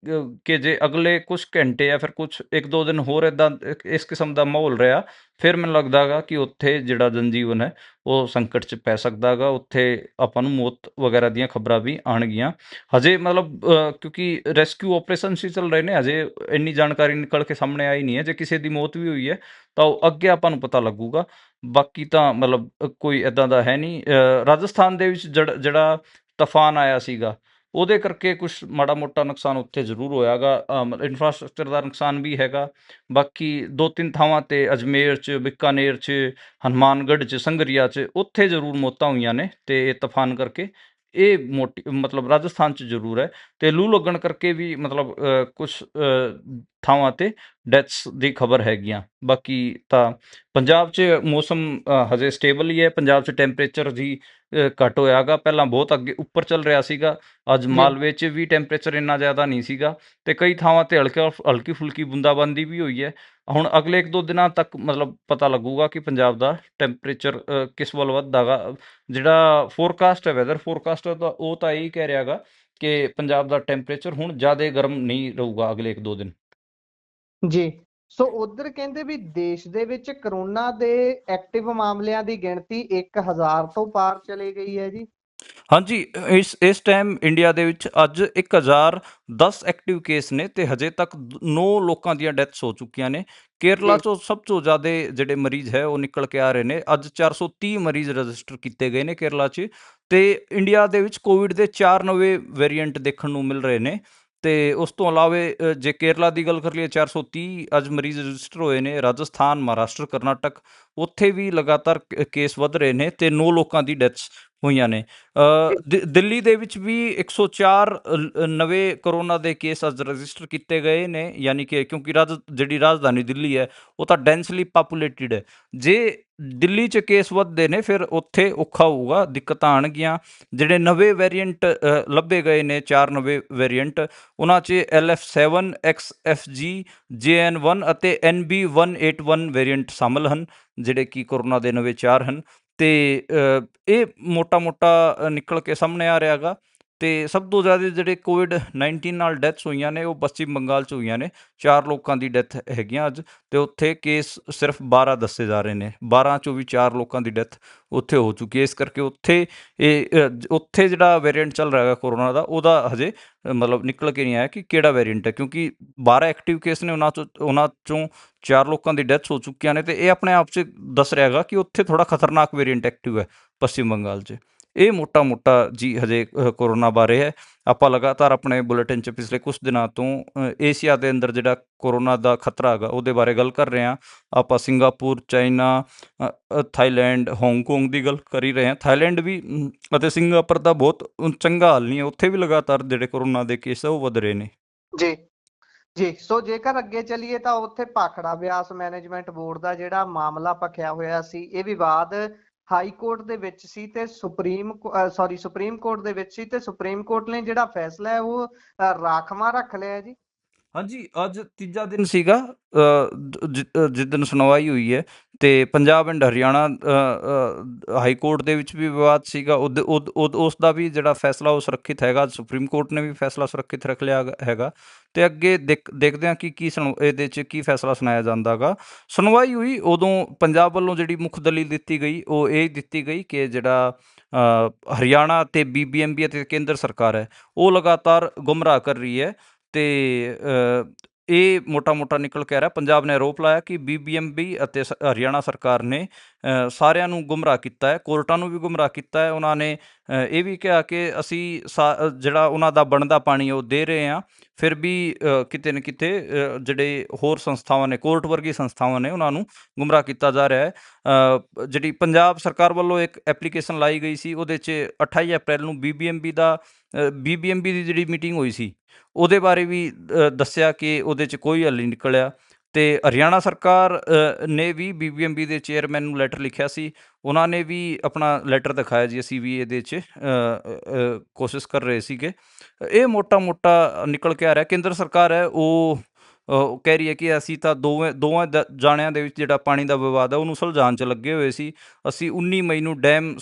ਕਿ ਜੇ ਅਗਲੇ ਕੁਝ ਘੰਟੇ ਜਾਂ ਫਿਰ ਕੁਝ 1-2 ਦਿਨ ਹੋਰ ਇੱਦਾਂ ਇਸ ਕਿਸਮ ਦਾ ਮਾਹੌਲ ਰਿਹਾ, ਫਿਰ ਮੈਨੂੰ ਲੱਗਦਾ ਹੈਗਾ ਕਿ ਉੱਥੇ ਜਿਹੜਾ ਜਨਜੀਵਨ ਹੈ ਉਹ ਸੰਕਟ 'ਚ ਪੈ ਸਕਦਾ ਹੈਗਾ। ਉੱਥੇ ਆਪਾਂ ਨੂੰ ਮੌਤ ਵਗੈਰਾ ਦੀਆਂ ਖਬਰਾਂ ਵੀ ਆਉਣਗੀਆਂ। ਹਜੇ ਮਤਲਬ ਕਿਉਂਕਿ ਰੈਸਕਿਊ ਆਪਰੇਸ਼ਨ ਹੀ ਚੱਲ ਰਹੇ ਨੇ, ਹਜੇ ਇੰਨੀ ਜਾਣਕਾਰੀ ਨਿਕਲ ਕੇ ਸਾਹਮਣੇ ਆਈ ਨਹੀਂ ਹੈ। ਜੇ ਕਿਸੇ ਦੀ ਮੌਤ ਵੀ ਹੋਈ ਹੈ ਤਾਂ ਉਹ ਅੱਗੇ ਆਪਾਂ ਨੂੰ ਪਤਾ ਲੱਗੂਗਾ। ਬਾਕੀ ਤਾਂ ਮਤਲਬ ਕੋਈ ਇੱਦਾਂ ਦਾ ਹੈ ਨਹੀਂ। ਰਾਜਸਥਾਨ ਦੇ ਵਿੱਚ ਜਿਹੜਾ ਤੂਫਾਨ ਆਇਆ ਸੀਗਾ, ਉਹਦੇ ਕਰਕੇ ਕੁਛ ਮਾੜਾ ਮੋਟਾ ਨੁਕਸਾਨ ਉੱਥੇ ਜ਼ਰੂਰ ਹੋਇਆਗਾ। ਇਨਫਰਾਸਟ੍ਰਕਚਰ ਦਾ ਨੁਕਸਾਨ ਵੀ ਹੈਗਾ। ਬਾਕੀ 2-3 ਥਾਵਾਂ ਤੇ ਅਜਮੇਰ 'ਚ, ਬੀਕਾਨੇਰ 'ਚ, ਹਨੂੰਮਾਨਗੜ੍ਹ 'ਚ, ਸੰਗਰੀਆ 'ਚ ਉੱਥੇ ਜ਼ਰੂਰ ਮੌਤਾਂ ਹੋਈਆਂ ਨੇ। ਤੇ ਇਹ ਤੂਫਾਨ ਕਰਕੇ ਇਹ ਮੋਟੀ ਮਤਲਬ ਰਾਜਸਥਾਨ 'ਚ ਜ਼ਰੂਰ ਹੈ। ਤੇ ਲੂ ਲੱਗਣ ਕਰਕੇ ਵੀ ਮਤਲਬ ਕੁਛ ਥਾਵਾਂ ਤੇ ਡੈਥਸ ਦੀ ਖਬਰ ਹੈਗੀਆਂ। ਬਾਕੀ ਤਾਂ ਪੰਜਾਬ 'ਚ ਮੌਸਮ ਹਜੇ ਸਟੇਬਲ ਹੀ ਹੈ। ਪੰਜਾਬ 'ਚ ਟੈਂਪਰੇਚਰ ਜੀ ਘੱਟ ਹੋਇਆ ਗਾ, ਪਹਿਲਾਂ ਬਹੁਤ ਅੱਗੇ ਉੱਪਰ ਚੱਲ ਰਿਹਾ ਸੀਗਾ। ਅੱਜ ਜੀ ਮਾਲਵੇ 'ਚ ਵੀ ਟੈਂਪਰੇਚਰ ਇੰਨਾ ਜ਼ਿਆਦਾ ਨਹੀਂ ਸੀਗਾ, ਤੇ ਕਈ ਥਾਵਾਂ ਤੇ ਹਲਕੀ ਫੁਲਕੀ ਬੂੰਦਾਬਾਂਦੀ ਵੀ ਹੋਈ ਹੈ। ਹੁਣ ਅਗਲੇ 1-2 ਦਿਨਾਂ ਤੱਕ ਮਤਲਬ ਪਤਾ ਲੱਗੂਗਾ ਕਿ ਪੰਜਾਬ ਦਾ ਟੈਂਪਰੇਚਰ ਕਿਸ ਵੱਲ ਵੱਧਦਾ ਗਾ। ਜਿਹੜਾ ਫੋਰਕਾਸਟ ਹੈ, ਵੈਦਰ ਫੋਰਕਾਸਟ ਦਾ, ਉਹ ਤਾਂ ਇਹੀ ਕਹਿ ਰਿਹਾ ਗਾ ਕਿ ਪੰਜਾਬ ਦਾ ਟੈਂਪਰੇਚਰ ਹੁਣ ਜ਼ਿਆਦਾ ਗਰਮ ਨਹੀਂ ਰਹੂਗਾ ਅਗਲੇ 1-2 ਦਿਨ। ਜੀ। ਸੋ ਉਧਰ ਕਹਿੰਦੇ ਵੀ ਦੇਸ਼ ਦੇ ਵਿੱਚ ਕਰੋਨਾ ਦੇ ਐਕਟਿਵ ਮਾਮਲਿਆਂ ਦੀ ਗਿਣਤੀ 1000 ਤੋਂ ਪਾਰ ਚਲੀ ਗਈ ਹੈ ਜੀ। ਹਾਂਜੀ, ਇਸ ਟਾਈਮ ਇੰਡੀਆ ਦੇ ਵਿੱਚ ਅੱਜ 1010 ਐਕਟਿਵ ਕੇਸ ਨੇ, ਤੇ ਹਜੇ ਤੱਕ 9 ਲੋਕਾਂ ਦੀਆਂ ਡੈਥਸ ਹੋ ਚੁੱਕੀਆਂ ਨੇ। ਕੇਰਲਾ ਜੀ ਚੋਂ ਸਭ ਤੋਂ ਜ਼ਿਆਦਾ ਜਿਹੜੇ ਮਰੀਜ਼ ਹੈ ਉਹ ਨਿਕਲ ਕੇ ਆ ਰਹੇ ਨੇ। ਅੱਜ 430 ਮਰੀਜ਼ ਰਜਿਸਟਰ ਕੀਤੇ ਗਏ ਨੇ ਕੇਰਲਾ 'ਚ। ਤੇ ਇੰਡੀਆ ਦੇ ਵਿੱਚ ਕੋਵਿਡ ਦੇ 4 ਨਵੇਂ ਵੇਰੀਐਂਟ ਦੇਖਣ ਨੂੰ ਮਿਲ ਰਹੇ ਨੇ। ਤੇ ਉਸ ਤੋਂ ਇਲਾਵੇ ਜੇ ਕੇਰਲਾ ਦੀ ਗੱਲ ਕਰ ਲਈਏ, 430 ਅੱਜ ਮਰੀਜ਼ ਰਜਿਸਟਰ ਹੋਏ ਨੇ। ਰਾਜਸਥਾਨ, ਮਹਾਰਾਸ਼ਟਰ, ਕਰਨਾਟਕ, ਉੱਥੇ ਵੀ ਲਗਾਤਾਰ ਕੇਸ ਵੱਧ ਰਹੇ ਨੇ, ਤੇ 9 ਲੋਕਾਂ ਦੀ ਡੈਥਸ ਹੋਈਆਂ ਨੇ। ਦਿੱਲੀ ਦੇ ਵਿੱਚ ਵੀ 104 ਨਵੇਂ ਕਰੋਨਾ ਦੇ ਕੇਸ ਅੱਜ ਰਜਿਸਟਰ ਕੀਤੇ ਗਏ ਨੇ। ਯਾਨੀ ਕਿ ਕਿਉਂਕਿ ਜਿਹੜੀ ਰਾਜਧਾਨੀ ਦਿੱਲੀ ਹੈ ਉਹ ਤਾਂ ਡੈਂਸਲੀ ਪਾਪੂਲੇਟਿਡ ਹੈ। ਜੇ ਦਿੱਲੀ 'ਚ ਕੇਸ ਵੱਧਦੇ ਨੇ, ਫਿਰ ਉੱਥੇ ਔਖਾ ਹੋਊਗਾ, ਦਿੱਕਤਾਂ ਆਉਣਗੀਆਂ। ਜਿਹੜੇ ਨਵੇਂ ਵੇਰੀਐਂਟ ਲੱਭੇ ਗਏ ਨੇ, 4 ਨਵੇਂ ਵੇਰੀਐਂਟ, ਉਹਨਾਂ 'ਚ LF7, XFG, JN1 ਅਤੇ NB181 ਵੇਰੀਐਂਟ ਸ਼ਾਮਲ ਹਨ, ਜਿਹੜੇ ਕਿ ਕਰੋਨਾ ਦੇ ਨਵੇਂ 4 ਹਨ। ਤੇ ਇਹ ਮੋਟਾ ਨਿਕਲ ਕੇ ਸਾਹਮਣੇ ਆ ਰਿਹਾ ਗਾ। ਤੇ ਸਭ ਤੋਂ ਜ਼ਿਆਦਾ ਜਿਹੜੇ COVID-19 ਨਾਲ ਡੈਥਸ ਹੋਈਆਂ ਨੇ, ਉਹ ਪੱਛਮੀ ਬੰਗਾਲ 'ਚ ਹੋਈਆਂ ਨੇ। 4 ਲੋਕਾਂ ਦੀ ਡੈਥ ਹੈਗੀਆਂ ਅੱਜ, ਤੇ ਉੱਥੇ ਕੇਸ ਸਿਰਫ 12 ਦੱਸੇ ਜਾ ਰਹੇ ਨੇ। 12 ਚੋਂ ਵੀ 4 ਲੋਕਾਂ ਦੀ ਡੈਥ ਉੱਥੇ ਹੋ ਚੁੱਕੀ ਹੈ। ਇਸ ਕਰਕੇ ਉੱਥੇ ਜਿਹੜਾ ਵੇਰੀਐਂਟ ਚੱਲ ਰਿਹਾ ਹੈ ਕੋਰੋਨਾ ਦਾ, ਉਹਦਾ ਹਜੇ ਮਤਲਬ ਨਿਕਲ ਕੇ ਨਹੀਂ ਆਇਆ ਕਿ ਕਿਹੜਾ ਵੇਰੀਐਂਟ ਹੈ, ਕਿਉਂਕਿ 12 ਐਕਟਿਵ ਕੇਸ ਨੇ, ਉਹਨਾਂ ਚੋਂ 4 ਲੋਕਾਂ ਦੀ ਡੈਥਸ ਹੋ ਚੁੱਕੀਆਂ ਨੇ। ਤੇ ਇਹ ਆਪਣੇ ਆਪ 'ਚ ਦੱਸ ਰਿਹਾ ਹੈਗਾ ਕਿ ਉੱਥੇ ਥੋੜ੍ਹਾ ਖਤਰਨਾਕ ਵੇਰੀਐਂਟ ਐਕਟਿਵ ਹੈ ਪੱਛਮੀ ਬੰਗਾਲ 'ਚ। ਇਹ ਮੋਟਾ ਜੀ ਹਜੇ ਕੋਰੋਨਾ ਬਾਰੇ ਹੈ। ਆਪਾਂ ਲਗਾਤਾਰ ਆਪਣੇ ਬੁਲੇਟਿਨ 'ਚ ਪਿਛਲੇ ਕੁਛ ਦਿਨਾਂ ਤੋਂ ਏਸ਼ੀਆ ਦੇ ਅੰਦਰ ਜਿਹੜਾ ਕੋਰੋਨਾ ਦਾ ਖਤਰਾ ਹੈਗਾ ਉਹਦੇ ਬਾਰੇ ਗੱਲ ਕਰ ਰਹੇ ਹਾਂ। ਆਪਾਂ ਸਿੰਗਾਪੁਰ, ਚਾਈਨਾ, ਥਾਈਲੈਂਡ, ਹਾਂਗਕਾਂਗ ਦੀ ਗੱਲ ਕਰ ਹੀ ਰਹੇ ਹਾਂ। ਥਾਈਲੈਂਡ ਵੀ ਅਤੇ ਸਿੰਗਾਪੁਰ ਦਾ ਬਹੁਤ ਚੰਗਾ ਹਾਲ ਨਹੀਂ ਹੈ, ਉੱਥੇ ਵੀ ਲਗਾਤਾਰ ਜਿਹੜੇ ਕੋਰੋਨਾ ਦੇ ਕੇਸ ਆ ਉਹ ਵਧ ਰਹੇ ਨੇ। ਜੀ ਜੀ। ਸੋ ਜੇਕਰ ਅੱਗੇ ਚੱਲੀਏ ਤਾਂ ਉੱਥੇ ਭਾਖੜਾ ਬਿਆਸ ਮੈਨੇਜਮੈਂਟ ਬੋਰਡ ਦਾ ਜਿਹੜਾ ਮਾਮਲਾ ਭਖਿਆ ਹੋਇਆ ਸੀ, ਇਹ ਵਿਵਾਦ ਹਾਈ ਕੋਰਟ ਦੇ ਵਿੱਚ ਸੀ ਤੇ ਸੁਪਰੀਮ ਕੋਰਟ ਦੇ ਵਿੱਚ ਸੀ, ਤੇ ਸੁਪਰੀਮ ਕੋਰਟ ਨੇ ਜਿਹੜਾ ਫੈਸਲਾ ਹੈ ਉਹ ਰਾਖਵਾਂ ਰੱਖ ਲਿਆ ਜੀ। ਹਾਂਜੀ, ਅੱਜ ਤੀਜਾ ਦਿਨ ਸੀਗਾ ਜਿਸ ਦਿਨ ਸੁਣਵਾਈ ਹੋਈ ਹੈ, ਤੇ Punjab and Haryana high court ਦੇ ਵਿੱਚ ਵੀ ਵਿਵਾਦ ਸੀਗਾ। ਉਸ ਦਾ ਵੀ ਜਿਹੜਾ ਫੈਸਲਾ ਉਹ ਸੁਰੱਖਿਅਤ ਹੈਗਾ। ਸੁਪਰੀਮ ਕੋਰਟ ਨੇ ਵੀ ਫੈਸਲਾ ਸੁਰੱਖਿਅਤ ਰੱਖ ਲਿਆ ਹੈਗਾ। ਤੇ ਅੱਗੇ ਦੇਖਦੇ ਹਾਂ ਕਿ ਇਹਦੇ 'ਚ ਕੀ ਫੈਸਲਾ ਸੁਣਾਇਆ ਜਾਂਦਾ ਗਾ। ਸੁਣਵਾਈ ਹੋਈ ਉਦੋਂ ਪੰਜਾਬ ਵੱਲੋਂ ਜਿਹੜੀ ਮੁੱਖ ਦਲੀਲ ਦਿੱਤੀ ਗਈ ਉਹ ਇਹ ਦਿੱਤੀ ਗਈ ਕਿ ਜਿਹੜਾ ਹਰਿਆਣਾ ਤੇ BBMP ਅਤੇ ਕੇਂਦਰ ਸਰਕਾਰ ਹੈ ਉਹ ਲਗਾਤਾਰ ਗੁੰਮਰਾਹ ਕਰ ਰਹੀ ਹੈ। ਤੇ ਇਹ ਮੋਟਾ ਨਿਕਲ ਕੇ ਆ ਰਿਹਾ। ਪੰਜਾਬ ਨੇ ਆਰੋਪ ਲਾਇਆ ਕਿ BBMP ਅਤੇ ਹਰਿਆਣਾ ਸਰਕਾਰ ਨੇ ਸਾਰਿਆਂ ਨੂੰ ਗੁੰਮਰਾਹ ਕੀਤਾ ਹੈ, ਕੋਰਟਾਂ ਨੂੰ ਵੀ ਗੁੰਮਰਾਹ ਕੀਤਾ ਹੈ। ਉਹਨਾਂ ਨੇ ਇਹ ਵੀ ਕਿਹਾ ਕਿ ਅਸੀਂ ਜਿਹੜਾ ਉਹਨਾਂ ਦਾ ਬਣਦਾ ਪਾਣੀ ਉਹ ਦੇ ਰਹੇ ਹਾਂ, ਫਿਰ ਵੀ ਕਿਤੇ ਨਾ ਕਿਤੇ ਜਿਹੜੇ ਹੋਰ ਸੰਸਥਾਵਾਂ ਨੇ, ਕੋਰਟ ਵਰਗੀ ਸੰਸਥਾਵਾਂ ਨੇ, ਉਹਨਾਂ ਨੂੰ ਗੁੰਮਰਾਹ ਕੀਤਾ ਜਾ ਰਿਹਾ ਹੈ। ਜਿਹੜੀ ਪੰਜਾਬ ਸਰਕਾਰ ਵੱਲੋਂ ਇੱਕ ਐਪਲੀਕੇਸ਼ਨ ਲਾਈ ਗਈ ਸੀ, ਉਹਦੇ 'ਚ 28 ਅਪ੍ਰੈਲ ਨੂੰ BBMP ਦੀ ਜਿਹੜੀ ਮੀਟਿੰਗ ਹੋਈ ਸੀ ਉਹਦੇ ਬਾਰੇ ਵੀ ਦੱਸਿਆ ਕਿ ਉਹਦੇ 'ਚ ਕੋਈ ਹੱਲ ਨਹੀਂ ਨਿਕਲਿਆ। ਤੇ ਹਰਿਆਣਾ ਸਰਕਾਰ ਨੇ ਵੀ BBMP ਦੇ ਚੇਅਰਮੈਨ ਨੂੰ ਲੈਟਰ ਲਿਖਿਆ ਸੀ। ਉਹਨਾਂ ਨੇ ਵੀ ਆਪਣਾ ਲੈਟਰ ਦਿਖਾਇਆ ਜੀ, ਅਸੀਂ ਵੀ ਇਹਦੇ 'ਚ ਕੋਸ਼ਿਸ਼ ਕਰ ਰਹੇ ਸੀਗੇ। ਇਹ ਮੋਟਾ ਨਿਕਲ ਕੇ ਆ ਰਿਹਾ। ਕੇਂਦਰ ਸਰਕਾਰ ਹੈ ਉਹ ਕਹਿ ਰਹੀ ਹੈ ਕਿ ਅਸੀਂ ਤਾਂ ਦੋਵਾਂ ਜਾਣਿਆਂ ਦੇ ਵਿੱਚ ਜਿਹੜਾ ਪਾਣੀ ਦਾ ਵਿਵਾਦ ਹੈ ਉਹਨੂੰ ਸੁਲਝਾਉਣ 'ਚ ਲੱਗੇ ਹੋਏ ਸੀ। ਅਸੀਂ 19 ਮਈ ਨੂੰ ਡੈਮ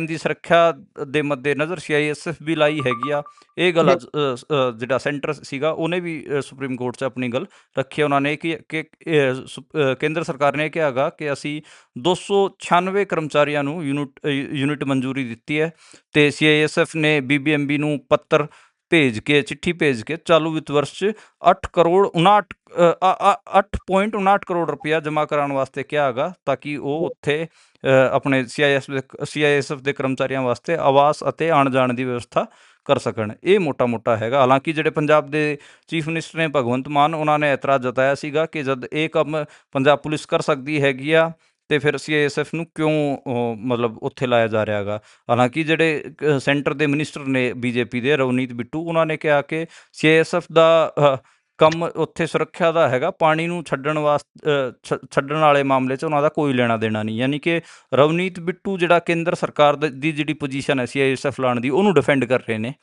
ਦੀ ਸੁਰੱਖਿਆ ਦੇ ਮੱਦੇ ਨਜ਼ਰ CISF ਵੀ ਲਾਈ ਹੈਗੀ ਆ। ਇਹ ਗੱਲ ਜਿਹੜਾ ਸੈਂਟਰ ਸੀਗਾ ਉਹਨੇ ਵੀ ਸੁਪਰੀਮ ਕੋਰਟ 'ਚ ਆਪਣੀ ਗੱਲ ਰੱਖੀ। ਉਹਨਾਂ ਨੇ ਕਿ ਕੇਂਦਰ ਸਰਕਾਰ ਨੇ ਕਿਹਾ ਗਾ ਕਿ ਅਸੀਂ 296 ਕਰਮਚਾਰੀਆਂ ਨੂੰ ਯੂਨਿਟ ਮਨਜ਼ੂਰੀ ਦਿੱਤੀ ਹੈ। ਤੇ CISF ਨੇ BBMP ਨੂੰ ਚਿੱਠੀ ਭੇਜ ਕੇ ਚਾਲੂ ਵਿੱਤ ਵਰਸ਼ 'ਚ 8.59 ਕਰੋੜ ਰੁਪਇਆ ਜਮ੍ਹਾਂ ਕਰਾਉਣ ਵਾਸਤੇ ਕਿਹਾ ਹੈਗਾ, ਤਾਂ ਕਿ ਉਹ ਉੱਥੇ ਆਪਣੇ CISF ਦੇ ਕਰਮਚਾਰੀਆਂ ਵਾਸਤੇ ਆਵਾਸ ਅਤੇ ਆਉਣ ਜਾਣ ਦੀ ਵਿਵਸਥਾ ਕਰ ਸਕਣ। ਇਹ ਮੋਟਾ ਹੈਗਾ। ਹਾਲਾਂਕਿ ਜਿਹੜੇ ਪੰਜਾਬ ਦੇ ਚੀਫ ਮਿਨਿਸਟਰ ਨੇ ਭਗਵੰਤ ਮਾਨ, ਉਹਨਾਂ ਨੇ ਇਤਰਾਜ਼ ਜਤਾਇਆ ਸੀਗਾ ਕਿ ਜਦ ਇਹ ਕੰਮ ਪੰਜਾਬ ਪੁਲਿਸ ਕਰ ਸਕਦੀ ਹੈਗੀ ਆ ਤੇ ਫਿਰ CISF ਨੂੰ ਕਿਉਂ ਮਤਲਬ ਉੱਥੇ ਲਾਇਆ ਜਾ ਰਿਹਾ ਹੈਗਾ। ਹਾਲਾਂਕਿ ਜਿਹੜੇ ਸੈਂਟਰ ਦੇ ਮਿਨਿਸਟਰ ਨੇ BJP ਦੇ, ਰਵਨੀਤ ਬਿੱਟੂ, ਉਹਨਾਂ ਨੇ ਕਿਹਾ ਕਿ CISF ਦਾ ਕੰਮ ਉੱਥੇ ਸੁਰੱਖਿਆ ਦਾ ਹੈਗਾ, ਪਾਣੀ ਨੂੰ ਛੱਡਣ ਵਾਲੇ ਮਾਮਲੇ 'ਚ ਉਹਨਾਂ ਦਾ ਕੋਈ ਲੈਣਾ ਦੇਣਾ ਨਹੀਂ। ਯਾਨੀ ਕਿ ਰਵਨੀਤ ਬਿੱਟੂ ਜਿਹੜਾ ਕੇਂਦਰ ਸਰਕਾਰ ਦੀ ਜਿਹੜੀ ਪੋਜੀਸ਼ਨ ਹੈ CISF ਲਾਉਣ ਦੀ, ਉਹਨੂੰ ਡਿਫੈਂਡ ਕਰ ਰਹੇ ਨੇ।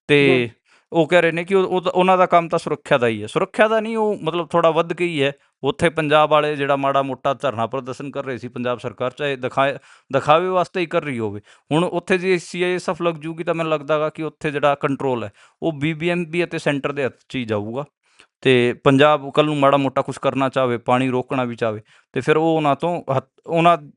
ਤੇ ਉਹ ਕਹਿ ਰਹੇ ਨੇ ਕਿ ਉਹਨਾਂ ਦਾ ਕੰਮ ਤਾਂ ਸੁਰੱਖਿਆ ਦਾ ਹੀ ਹੈ। ਸੁਰੱਖਿਆ ਦਾ ਨਹੀਂ, ਉਹ ਮਤਲਬ ਥੋੜ੍ਹਾ ਵੱਧ ਕੇ ਹੀ ਹੈ। ਉੱਥੇ ਪੰਜਾਬ ਵਾਲੇ ਜਿਹੜਾ ਮਾੜਾ ਮੋਟਾ ਧਰਨਾ ਪ੍ਰਦਰਸ਼ਨ ਕਰ ਰਹੇ ਸੀ, ਪੰਜਾਬ ਸਰਕਾਰ ਚਾਹੇ ਦਿਖਾਵੇ ਵਾਸਤੇ ਹੀ ਕਰ ਰਹੀ ਹੋਵੇ। ਹੁਣ ਉੱਥੇ ਜੇ CISF ਲੱਗ ਜੂਗੀ ਤਾਂ ਮੈਨੂੰ ਲੱਗਦਾ ਗਾ ਕਿ ਉੱਥੇ ਜਿਹੜਾ ਕੰਟਰੋਲ ਹੈ ਉਹ BBMP ਅਤੇ ਸੈਂਟਰ ਦੇ ਹੱਥ 'ਚ ਹੀ ਜਾਊਗਾ। ਤੇ ਪੰਜਾਬ ਕੱਲ੍ਹ ਨੂੰ ਮਾੜਾ ਮੋਟਾ ਕੁਛ ਕਰਨਾ ਚਾਹਵੇ, ਪਾਣੀ ਰੋਕਣਾ ਵੀ ਚਾਹਵੇ, ਤੇ ਫਿਰ ਉਹ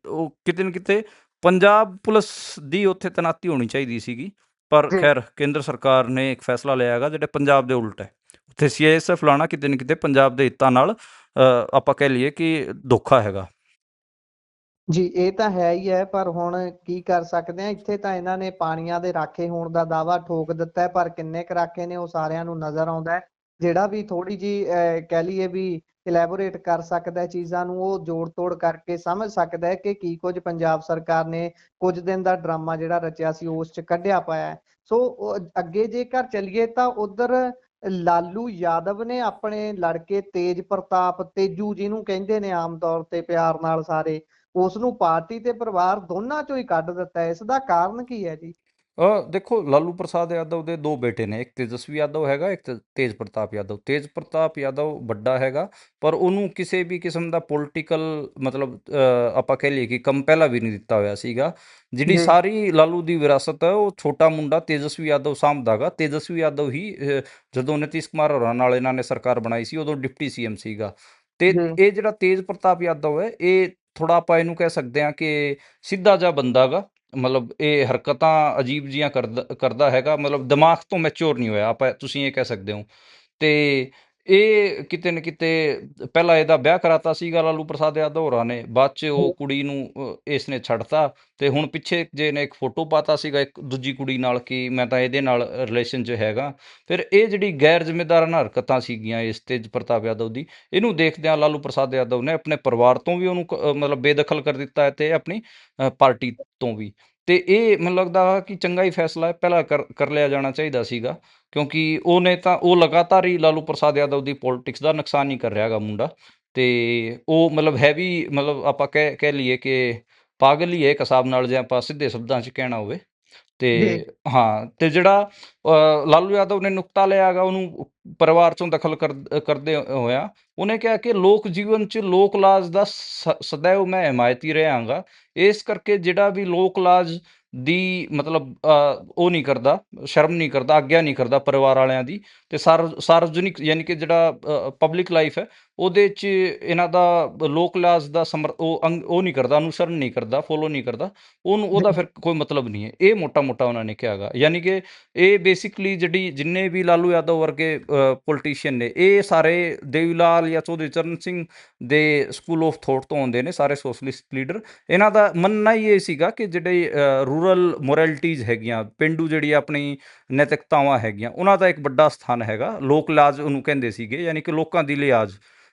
ਉਹ ਕਿਤੇ ਨਾ ਕਿਤੇ ਪੰਜਾਬ ਪੁਲਿਸ ਦੀ ਉੱਥੇ ਤੈਨਾਤੀ ਹੋਣੀ ਚਾਹੀਦੀ ਸੀਗੀ। ਪਰ ਖੈਰ ਕੇਂਦਰ ਸਰਕਾਰ ਨੇ ਇੱਕ ਫੈਸਲਾ ਲਿਆ ਹੈਗਾ ਜਿਹੜੇ ਪੰਜਾਬ ਦੇ ਉਲਟ ਹੈ। ਉੱਥੇ CISF ਲਾਉਣਾ ਕਿਤੇ ਨਾ ਕਿਤੇ ਪੰਜਾਬ ਦੇ ਹਿੱਤਾਂ ਨਾਲ ਆਪਾਂ ਕਹਿ ਲਈਏ ਕਿ ਧੋਖਾ ਹੈਗਾ। ਜੀ ਇਹ ਤਾਂ ਹੈ ਹੀ ਹੈ, ਪਰ ਹੁਣ ਕੀ ਕਰ ਸਕਦੇ ਆ। ਇੱਥੇ ਤਾਂ ਇਹਨਾਂ ਨੇ ਪਾਣੀਆਂ ਦੇ ਰਾਖੇ ਹੋਣ ਦਾ ਦਾਅਵਾ ਠੋਕ ਦਿੱਤਾ ਹੈ, ਪਰ ਕਿੰਨੇ ਕੁ ਰਾਖੇ ਨੇ ਉਹ ਸਾਰਿਆਂ ਨੂੰ ਨਜ਼ਰ ਆਉਂਦਾ ਹੈ। ਜਿਹੜਾ ਵੀ ਥੋੜੀ ਜੀ ਕਹਿ ਲਈਏ ਵੀ ਇਲੈਬੋਰੇਟ ਕਰ ਸਕਦਾ ਚੀਜ਼ਾਂ ਨੂੰ, ਉਹ ਜੋੜ ਤੋੜ ਕਰਕੇ ਸਮਝ ਸਕਦਾ ਹੈ ਕਿ ਕੀ ਕੁਝ ਪੰਜਾਬ ਸਰਕਾਰ ਨੇ ਕੁਝ ਦਿਨ ਦਾ ਡਰਾਮਾ ਜਿਹੜਾ ਰਚਿਆ ਸੀ ਉਸ 'ਚ ਕੱਢਿਆ ਪਾਇਆ। ਸੋ ਅੱਗੇ ਜੇਕਰ ਚੱਲੀਏ ਤਾਂ ਉਧਰ ਲਾਲੂ ਯਾਦਵ ਨੇ ਆਪਣੇ ਲੜਕੇ ਤੇਜ ਪ੍ਰਤਾਪ, ਤੇਜੂ ਜਿਹਨੂੰ ਕਹਿੰਦੇ ਨੇ ਆਮ ਤੌਰ ਤੇ ਪਿਆਰ ਨਾਲ ਸਾਰੇ, ਉਸ ਨੂੰ ਪਾਰਟੀ ਤੇ ਪਰਿਵਾਰ ਦੋਨਾਂ ਚੋਂ ਹੀ ਕੱਢ ਦਿੱਤਾ। ਇਸ ਦਾ ਕਾਰਨ ਕੀ ਹੈ ਜੀ? ਦੇਖੋ, ਲਾਲੂ ਪ੍ਰਸਾਦ ਯਾਦਵ ਦੇ ਦੋ ਬੇਟੇ ਨੇ, ਇੱਕ ਤੇਜਸਵੀ ਯਾਦਵ ਹੈਗਾ, ਇੱਕ ਤੇਜ ਪ੍ਰਤਾਪ ਯਾਦਵ। ਤੇਜ ਪ੍ਰਤਾਪ ਯਾਦਵ ਵੱਡਾ ਹੈਗਾ, ਪਰ ਉਹਨੂੰ ਕਿਸੇ ਵੀ ਕਿਸਮ ਦਾ ਪੋਲੀਟੀਕਲ ਮਤਲਬ ਆਪਾਂ ਕਹਿ ਲਈਏ ਕਿ ਕੰਮ ਪਹਿਲਾਂ ਵੀ ਨਹੀਂ ਦਿੱਤਾ ਹੋਇਆ ਸੀਗਾ। ਜਿਹੜੀ ਸਾਰੀ ਲਾਲੂ ਦੀ ਵਿਰਾਸਤ ਹੈ ਉਹ ਛੋਟਾ ਮੁੰਡਾ ਤੇਜਸਵੀ ਯਾਦਵ ਸਾਂਭਦਾ ਗਾ। ਤੇਜਸਵੀ ਯਾਦਵ ਹੀ ਜਦੋਂ ਨਿਤੀਸ਼ ਕੁਮਾਰ ਹੋਰਾਂ ਨਾਲ ਇਹਨਾਂ ਨੇ ਸਰਕਾਰ ਬਣਾਈ ਸੀ ਉਦੋਂ ਡਿਪਟੀ CM ਸੀਗਾ। ਤੇ ਇਹ ਜਿਹੜਾ ਤੇਜ ਪ੍ਰਤਾਪ ਯਾਦਵ ਹੈ, ਇਹ ਥੋੜਾ ਆਪਾਂ ਇਹਨੂੰ ਕਹਿ ਸਕਦੇ ਹਾਂ ਕਿ ਸਿੱਧਾ ਜਿਹਾ ਬੰਦਾ ਗਾ। ਮਤਲਬ ਇਹ ਹਰਕਤਾਂ ਅਜੀਬ ਜਿਹੀਆਂ ਕਰਦਾ ਹੈਗਾ, ਮਤਲਬ ਦਿਮਾਗ ਤੋਂ ਮੈਚੋਰ ਨਹੀਂ ਹੋਇਆ, ਤੁਸੀਂ ਇਹ ਕਹਿ ਸਕਦੇ ਹੋ। ਤੇ ਇਹ ਕਿਤੇ ਨਾ ਕਿਤੇ ਪਹਿਲਾਂ ਇਹਦਾ ਵਿਆਹ ਕਰਾਤਾ ਸੀਗਾ ਲਾਲੂ ਪ੍ਰਸਾਦ ਯਾਦਵ ਹੋਰਾਂ ਨੇ, ਬਾਅਦ 'ਚ ਉਹ ਕੁੜੀ ਨੂੰ ਇਸ ਨੇ ਛੱਡਤਾ। ਤੇ ਹੁਣ ਪਿੱਛੇ ਜੇ ਨੇ ਇੱਕ ਫੋਟੋ ਪਾਤਾ ਸੀਗਾ ਇੱਕ ਦੂਜੀ ਕੁੜੀ ਨਾਲ ਕਿ ਮੈਂ ਤਾਂ ਇਹਦੇ ਨਾਲ ਰਿਲੇਸ਼ਨ 'ਚ ਹੈਗਾ। ਫਿਰ ਇਹ ਜਿਹੜੀ ਗੈਰ ਜ਼ਿੰਮੇਦਾਰਾਨਾ ਹਰਕਤਾਂ ਸੀਗੀਆਂ ਇਸ ਤੇਜ ਪ੍ਰਤਾਪ ਯਾਦਵ ਦੀ, ਇਹਨੂੰ ਦੇਖਦਿਆਂ ਲਾਲੂ ਪ੍ਰਸਾਦ ਯਾਦਵ ਨੇ ਆਪਣੇ ਪਰਿਵਾਰ ਤੋਂ ਵੀ ਉਹਨੂੰ ਮਤਲਬ ਬੇਦਖਲ ਕਰ ਦਿੱਤਾ ਹੈ ਤੇ ਆਪਣੀ ਪਾਰਟੀ ਤੋਂ ਵੀ। ਤੇ ਇਹ ਮੈਨੂੰ ਲੱਗਦਾ ਕਿ ਚੰਗਾ ਹੀ ਫੈਸਲਾ ਹੈ, ਪਹਿਲਾਂ ਕਰ ਲਿਆ ਜਾਣਾ ਚਾਹੀਦਾ ਸੀਗਾ। ਕਿਉਂਕਿ ਉਹ ਲਗਾਤਾਰ ਹੀ ਲਾਲੂ ਪ੍ਰਸਾਦ ਯਾਦਵ ਦੀ ਪੋਲੀਟਿਕਸ ਦਾ ਨੁਕਸਾਨ ਹੀ ਕਰ ਰਿਹਾ ਹੈਗਾ ਮੁੰਡਾ। ਤੇ ਉਹ ਮਤਲਬ ਹੈਵੀ, ਮਤਲਬ ਆਪਾਂ ਕਹਿ ਲਈਏ ਕਿ ਪਾਗਲ ਹੀ ਹੈ ਇੱਕ ਹਿਸਾਬ ਨਾਲ, ਜੇ ਆਪਾਂ ਸਿੱਧੇ ਸ਼ਬਦਾਂ 'ਚ ਕਹਿਣਾ ਹੋਵੇ। ਤੇ ਜੀ ਹਾਂ, ਤੇ ਜਿਹੜਾ ਲਾਲੂ ਯਾਦਵ ਨੇ ਨੁਕਤਾ ਲਿਆ ਹੈਗਾ, ਉਹਨੂੰ ਪਰਿਵਾਰ ਚੋਂ ਦਖਲ ਕਰਦੇ ਹੋਇਆ ਉਹਨੇ ਕਿਹਾ ਕਿ ਲੋਕ ਜੀਵਨ 'ਚ ਲੋਕ ਲਾਜ ਦਾ ਸदैव ਮੈਂ ਹਮਾਇਤੀ ਰਿਹਾ ਹਾਂਗਾ। ਇਸ ਕਰਕੇ ਜਿਹੜਾ ਵੀ ਲੋਕ ਲਾਜ ਦੀ ਮਤਲਬ ਉਹ ਨਹੀਂ ਕਰਦਾ, ਸ਼ਰਮ ਨਹੀਂ ਕਰਦਾ, ਆਗਿਆ ਨਹੀਂ ਕਰਦਾ ਪਰਿਵਾਰ ਵਾਲਿਆਂ ਦੀ, ਤੇ ਸਾਰਵਜਨਿਕ ਯਾਨੀ ਕਿ ਜਿਹੜਾ ਪਬਲਿਕ ਲਾਈਫ ਹੈ ਉਹਦੇ 'ਚ ਇਹਨਾਂ ਦਾ ਲੋਕ ਲਾਜ ਦਾ ਉਹ ਨਹੀਂ ਕਰਦਾ, ਅਨੁਸਰਨ ਨਹੀਂ ਕਰਦਾ, ਫੋਲੋ ਨਹੀਂ ਕਰਦਾ, ਉਹਦਾ ਫਿਰ ਕੋਈ ਮਤਲਬ ਨਹੀਂ ਹੈ। ਇਹ ਮੋਟਾ ਮੋਟਾ ਉਹਨਾਂ ਨੇ ਕਿਹਾ ਗਾ। ਯਾਨੀ ਕਿ ਇਹ ਬੇਸਿਕਲੀ ਜਿਹੜੀ ਜਿੰਨੇ ਵੀ ਲਾਲੂ ਯਾਦਵ ਵਰਗੇ ਪੋਲੀਟੀਸ਼ੀਅਨ ਨੇ, ਇਹ ਸਾਰੇ ਦੇਵੀਲਾਲ ਜਾਂ ਚੌਧਰੀ ਚਰਨ ਸਿੰਘ ਦੇ ਸਕੂਲ ਆਫ ਥੋਟ ਤੋਂ ਆਉਂਦੇ ਨੇ, ਸਾਰੇ ਸੋਸ਼ਲਿਸਟ ਲੀਡਰ। ਇਹਨਾਂ ਦਾ ਮੰਨਣਾ ਹੀ ਇਹ ਸੀਗਾ ਕਿ ਜਿਹੜੇ ਰੂਰਲ ਮੋਰੈਲਿਟੀਜ਼ ਹੈਗੀਆਂ, ਪੇਂਡੂ ਜਿਹੜੀ ਆਪਣੀ ਨੈਤਿਕਤਾਵਾਂ ਹੈਗੀਆਂ, ਉਹਨਾਂ ਦਾ ਇੱਕ ਵੱਡਾ ਸਥਾਨ ਹੈਗਾ। ਲੋਕ ਲਾਜ ਉਹਨੂੰ ਕਹਿੰਦੇ ਸੀਗੇ, ਯਾਨੀ ਕਿ ਲੋਕਾਂ ਦੀ ਲਿਹਾਜ਼।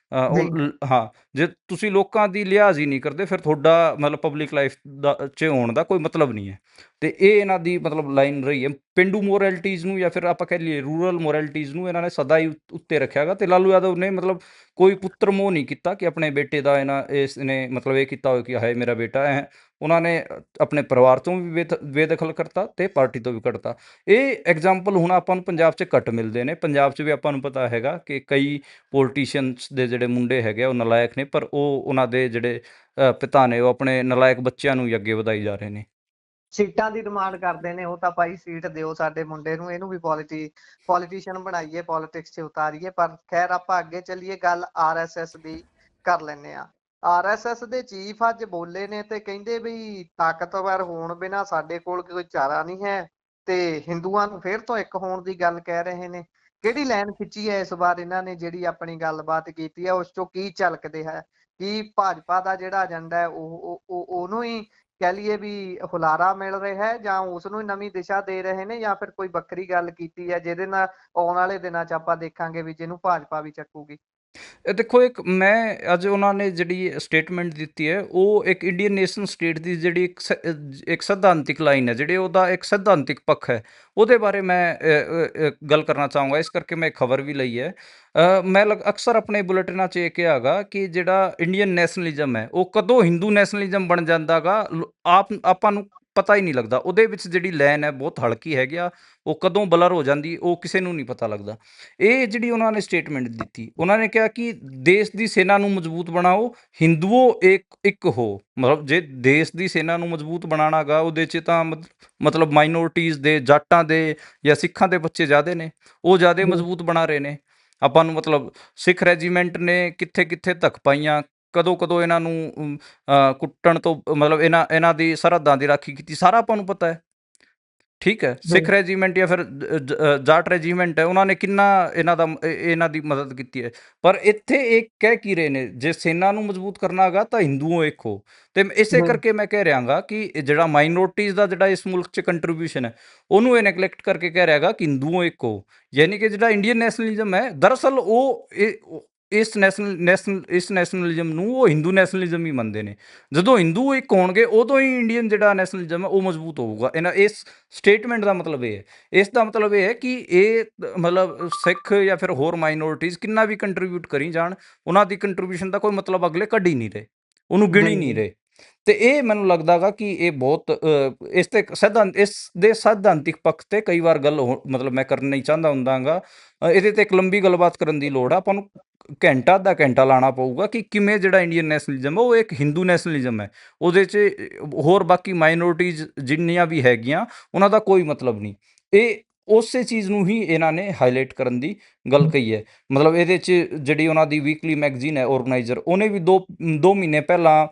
ਜੀ ਹਾਂ, ਜੇ ਤੁਸੀਂ ਲੋਕਾਂ ਦੀ ਲਿਹਾਜ਼ ਹੀ ਨਹੀਂ ਕਰਦੇ, ਫਿਰ ਤੁਹਾਡਾ ਮਤਲਬ ਪਬਲਿਕ ਲਾਈਫ ਦਾ 'ਚ ਹੋਣ ਦਾ ਕੋਈ ਮਤਲਬ ਨਹੀਂ ਹੈ। ਤੇ ਇਹ ਇਹਨਾਂ ਦੀ ਮਤਲਬ ਲਾਈਨ ਰਹੀ ਹੈ। ਪੇਂਡੂ ਮੋਰੈਲਿਟੀਜ਼ ਨੂੰ, ਜਾਂ ਫਿਰ ਆਪਾਂ ਕਹਿ ਲਈਏ ਰੂਰਲ ਮੋਰੈਲਿਟੀਜ਼ ਨੂੰ, ਇਹਨਾਂ ਨੇ ਸਦਾ ਹੀ ਉੱਤੇ ਰੱਖਿਆ ਗਾ। ਤੇ ਲਾਲੂ ਯਾਦਵ ਨੇ ਮਤਲਬ ਕੋਈ ਪੁੱਤਰ ਮੋਹ ਨਹੀਂ ਕੀਤਾ ਕਿ ਆਪਣੇ ਬੇਟੇ ਦਾ ਇਸ ਨੇ ਮਤਲਬ ਇਹ ਕੀਤਾ ਹੋਇਆ ਕਿ ਹਾਏ ਮੇਰਾ ਬੇਟਾ ਹੈ। ਉਹਨਾਂ ਨੇ ਆਪਣੇ ਪਰਿਵਾਰ ਤੋਂ ਵੀ ਬੇਦਖਲ ਕਰਤਾ ਤੇ ਪਾਰਟੀ ਤੋਂ ਵੀ ਕੱਢਤਾ। ਇਹ ਐਗਜ਼ਾਮਪਲ ਹੁਣ ਆਪਾਂ ਨੂੰ ਪੰਜਾਬ 'ਚ ਘੱਟ ਮਿਲਦੇ ਨੇ। ਪੰਜਾਬ 'ਚ ਵੀ ਆਪਾਂ ਨੂੰ ਪਤਾ ਹੈਗਾ ਕਿ ਕਈ ਪੋਲੀਟੀਸ਼ੀਅਨਸ ਦੇ ਜਿਹੜੇ ਮੁੰਡੇ ਹੈਗੇ ਆ ਉਹ ਨਲਾਇਕ ਨੇ, ਪਰ ਉਹਨਾਂ ਦੇ ਜਿਹੜੇ ਪਿਤਾ ਨੇ ਉਹ ਆਪਣੇ ਨਲਾਇਕ ਬੱਚਿਆਂ ਨੂੰ ਹੀ ਅੱਗੇ ਵਧਾਈ ਜਾ ਰਹੇ ਨੇ। ਸੀਟਾਂ ਦੀ ਡਿਮਾਂਡ ਕਰਦੇ ਨੇ, ਉਹ ਤਾਂ ਭਾਈ ਸੀਟ ਦਿਓ ਸਾਡੇ ਮੁੰਡੇ ਨੂੰ, ਇਹਨੂੰ ਵੀ ਪੋਲੀਟੀਸ਼ੀਅਨ ਬਣਾਈਏ, ਪੋਲਿਟਿਕਸ 'ਚ ਉਤਾਰੀਏ। ਪਰ ਖੈਰ ਆਪਾਂ ਅੱਗੇ ਚੱਲੀਏ, ਗੱਲ ਆਰਐਸਐਸ ਦੀ ਕਰ ਲੈਂਦੇ ਆ। ਆਰਐਸਐਸ ਦੇ ਚੀਫ ਅੱਜ ਬੋਲੇ ਨੇ ਤੇ ਕਹਿੰਦੇ ਵੀ ਤਾਕਤਵਰ ਹੋਣ ਬਿਨਾਂ ਸਾਡੇ ਕੋਲ ਕੋਈ ਚਾਰਾ ਨਹੀਂ ਹੈ, ਤੇ ਹਿੰਦੂਆਂ ਨੂੰ ਫਿਰ ਤੋਂ ਇੱਕ ਹੋਣ ਦੀ ਗੱਲ ਕਹਿ ਰਹੇ ਨੇ। ਕਿਹੜੀ ਲਾਈਨ ਖਿੱਚੀ ਹੈ ਇਸ ਵਾਰ ਇਹਨਾਂ ਨੇ, ਜਿਹੜੀ ਆਪਣੀ ਗੱਲਬਾਤ ਕੀਤੀ ਹੈ ਉਸ ਚੋਂ ਕੀ ਝਲਕਦੇ ਹੈ? ਕੀ ਭਾਜਪਾ ਦਾ ਜਿਹੜਾ ਏਜੰਡਾ ਹੈ ਉਹਨੂੰ ਹੀ ਕਹਿ ਲਈਏ ਵੀ ਹੁਲਾਰਾ ਮਿਲ ਰਿਹਾ ਹੈ, ਜਾਂ ਉਸ ਨੂੰ ਨਵੀਂ ਦਿਸ਼ਾ ਦੇ ਰਹੇ ਨੇ, ਜਾਂ ਫਿਰ ਕੋਈ ਵੱਖਰੀ ਗੱਲ ਕੀਤੀ ਹੈ ਜਿਹਦੇ ਨਾਲ ਆਉਣ ਵਾਲੇ ਦਿਨਾਂ 'ਚ ਆਪਾਂ ਦੇਖਾਂਗੇ ਵੀ ਜਿਹਨੂੰ ਭਾਜਪਾ ਵੀ ਚੱਕੂਗੀ? ਇਹ ਦੇਖੋ, ਇੱਕ ਮੈਂ ਅੱਜ ਉਹਨਾਂ ਨੇ ਜਿਹੜੀ ਸਟੇਟਮੈਂਟ ਦਿੱਤੀ ਹੈ, ਉਹ ਇੱਕ ਇੰਡੀਅਨ ਨੇਸ਼ਨ ਸਟੇਟ ਦੀ ਜਿਹੜੀ ਇੱਕ ਸਿਧਾਂਤਿਕ ਲਾਈਨ ਹੈ, ਜਿਹੜੇ ਉਹਦਾ ਇੱਕ ਸਿਧਾਂਤਿਕ ਪੱਖ ਹੈ, ਉਹਦੇ ਬਾਰੇ ਮੈਂ ਗੱਲ ਕਰਨਾ ਚਾਹੂੰਗਾ। ਇਸ ਕਰਕੇ ਮੈਂ ਖਬਰ ਵੀ ਲਈ ਹੈ। ਮੈਂ ਅਕਸਰ ਆਪਣੇ ਬੁਲੇਟਿਨਾਂ 'ਚ ਇਹ ਕਿਹਾ ਹੈਗਾ ਕਿ ਜਿਹੜਾ ਇੰਡੀਅਨ ਨੈਸ਼ਨਲਿਜ਼ਮ ਹੈ ਉਹ ਕਦੋਂ ਹਿੰਦੂ ਨੈਸ਼ਨਲਿਜ਼ਮ ਬਣ ਜਾਂਦਾ ਗਾ, ਆਪਾਂ ਨੂੰ ਪਤਾ ਹੀ ਨਹੀਂ ਲੱਗਦਾ। ਉਹਦੇ ਵਿੱਚ ਜਿਹੜੀ ਲਾਈਨ ਹੈ ਬਹੁਤ ਹਲਕੀ ਹੈਗੀ ਆ, ਉਹ ਕਦੋਂ ਬਲਰ ਹੋ ਜਾਂਦੀ ਉਹ ਕਿਸੇ ਨੂੰ ਨਹੀਂ ਪਤਾ ਲੱਗਦਾ। ਇਹ ਜਿਹੜੀ ਉਹਨਾਂ ਨੇ ਸਟੇਟਮੈਂਟ ਦਿੱਤੀ, ਉਹਨਾਂ ਨੇ ਕਿਹਾ ਕਿ ਦੇਸ਼ ਦੀ ਸੈਨਾ ਨੂੰ ਮਜ਼ਬੂਤ ਬਣਾਓ, ਹਿੰਦੂਓ ਇੱਕ ਹੋ। ਮਤਲਬ ਜੇ ਦੇਸ਼ ਦੀ ਸੈਨਾ ਨੂੰ ਮਜ਼ਬੂਤ ਬਣਾਉਣਾ ਗਾ, ਉਹਦੇ 'ਚ ਤਾਂ ਮਤਲਬ ਮਾਈਨੋਰਟੀਜ਼ ਦੇ, ਜਾਟਾਂ ਦੇ ਜਾਂ ਸਿੱਖਾਂ ਦੇ ਬੱਚੇ ਜ਼ਿਆਦੇ ਨੇ, ਉਹ ਜ਼ਿਆਦਾ ਮਜ਼ਬੂਤ ਬਣਾ ਰਹੇ ਨੇ ਆਪਾਂ ਨੂੰ। ਮਤਲਬ ਸਿੱਖ ਰੈਜੀਮੈਂਟ ਨੇ ਕਿੱਥੇ ਕਿੱਥੇ ਧੱਕ ਪਾਈਆਂ, ਕਦੋਂ ਕਦੋਂ ਇਹਨਾਂ ਨੂੰ ਕੁੱਟਣ ਤੋਂ ਮਤਲਬ ਇਹਨਾਂ ਦੀ ਸਰਹੱਦਾਂ ਦੀ ਰਾਖੀ ਕੀਤੀ, ਸਾਰਾ ਆਪਾਂ ਨੂੰ ਪਤਾ ਹੈ। ਠੀਕ ਹੈ, ਸਿੱਖ ਰੈਜੀਮੈਂਟ ਜਾਂ ਫਿਰ ਜਾਟ ਰੈਜੀਮੈਂਟ ਹੈ, ਉਹਨਾਂ ਨੇ ਕਿੰਨਾ ਇਹਨਾਂ ਦੀ ਮਦਦ ਕੀਤੀ ਹੈ। ਪਰ ਇੱਥੇ ਇਹ ਕਹਿ ਕੀ ਰਹੇ ਨੇ, ਜੇ ਸੈਨਾ ਨੂੰ ਮਜ਼ਬੂਤ ਕਰਨਾ ਹੈਗਾ ਤਾਂ ਹਿੰਦੂਓ ਇੱਕ ਹੋ। ਤੇ ਇਸੇ ਕਰਕੇ ਮੈਂ ਕਹਿ ਰਿਹਾ ਗਾ ਕਿ ਜਿਹੜਾ ਮਾਈਨੋਰਟੀਜ਼ ਦਾ ਜਿਹੜਾ ਇਸ ਮੁਲਕ 'ਚ ਕੰਟਰੀਬਿਊਸ਼ਨ ਹੈ, ਉਹਨੂੰ ਇਹ ਨੈਗਲੈਕਟ ਕਰਕੇ ਕਹਿ ਰਿਹਾ ਗਾ ਕਿ ਹਿੰਦੂਓ ਇੱਕ ਹੋ। ਯਾਨੀ ਕਿ ਜਿਹੜਾ ਇੰਡੀਅਨ ਨੈਸ਼ਨਲਿਜ਼ਮ ਹੈ, ਦਰਅਸਲ ਇਸ ਨੈਸ਼ਨਲਿਜ਼ਮ ਨੂੰ ਉਹ ਹਿੰਦੂ ਨੈਸ਼ਨਲਿਜ਼ਮ ਹੀ ਮੰਨਦੇ ਨੇ। ਜਦੋਂ ਹਿੰਦੂ ਇੱਕ ਹੋਣਗੇ ਉਦੋਂ ਹੀ ਇੰਡੀਅਨ ਜਿਹੜਾ ਨੈਸ਼ਨਲਿਜ਼ਮ ਹੈ ਉਹ ਮਜ਼ਬੂਤ ਹੋਊਗਾ। ਇਸ ਸਟੇਟਮੈਂਟ ਦਾ ਮਤਲਬ ਇਹ ਹੈ, ਇਸ ਦਾ ਮਤਲਬ ਇਹ ਹੈ ਕਿ ਇਹ ਮਤਲਬ ਸਿੱਖ ਜਾਂ ਫਿਰ ਹੋਰ ਮਾਈਨੋਰਟੀਜ਼ ਕਿੰਨਾ ਵੀ ਕੰਟਰੀਬਿਊਟ ਕਰੀ ਜਾਣ, ਉਹਨਾਂ ਦੀ ਕੰਟਰੀਬਿਊਸ਼ਨ ਦਾ ਕੋਈ ਮਤਲਬ ਅਗਲੇ ਕੱਢ ਹੀ ਨਹੀਂ ਰਹੇ, ਉਹਨੂੰ ਗਿਣ ਹੀ ਨਹੀਂ ਰਹੇ। ਤੇ ਇਹ ਮੈਨੂੰ ਲੱਗਦਾ ਗਾ ਕਿ ਇਹ ਬਹੁਤ ਇਸ ਦੇ ਸਿਧਾਂਤਿਕ ਪੱਖ ਤੇ ਕਈ ਵਾਰ ਗੱਲ ਮਤਲਬ ਮੈਂ ਕਰਨਾ ਨਹੀਂ ਚਾਹੁੰਦਾ ਹੁੰਦਾ ਗਾ। ਇਹਦੇ ਤੇ ਇੱਕ ਲੰਬੀ ਗੱਲਬਾਤ ਕਰਨ ਦੀ ਲੋੜ ਆ ਆਪਾਂ ਨੂੰ। ਘੰਟਾ ਅੱਧਾ ਘੰਟਾ ਲਾਉਣਾ ਪਊਗਾ ਕਿ ਕਿਵੇਂ ਜਿਹੜਾ ਇੰਡੀਅਨ ਨੈਸ਼ਨਲਿਜ਼ਮ ਹੈ ਉਹ ਇੱਕ ਹਿੰਦੂ ਨੈਸ਼ਨਲਿਜ਼ਮ ਹੈ, ਉਹਦੇ 'ਚ ਹੋਰ ਬਾਕੀ ਮਾਈਨੋਰਟੀਜ਼ ਜਿੰਨੀਆਂ ਵੀ ਹੈਗੀਆਂ ਉਹਨਾਂ ਦਾ ਕੋਈ ਮਤਲਬ ਨਹੀਂ। ਇਹ ਉਸੇ ਚੀਜ਼ ਨੂੰ ਹੀ ਇਹਨਾਂ ਨੇ ਹਾਈਲਾਈਟ ਕਰਨ ਦੀ ਗੱਲ ਕਹੀ ਹੈ। ਮਤਲਬ ਇਹਦੇ 'ਚ ਜਿਹੜੀ ਉਹਨਾਂ ਦੀ ਵੀਕਲੀ ਮੈਗਜ਼ੀਨ ਹੈ ਆਰਗੇਨਾਈਜ਼ਰ, ਉਹਨੇ ਵੀ 2 ਮਹੀਨੇ ਪਹਿਲਾਂ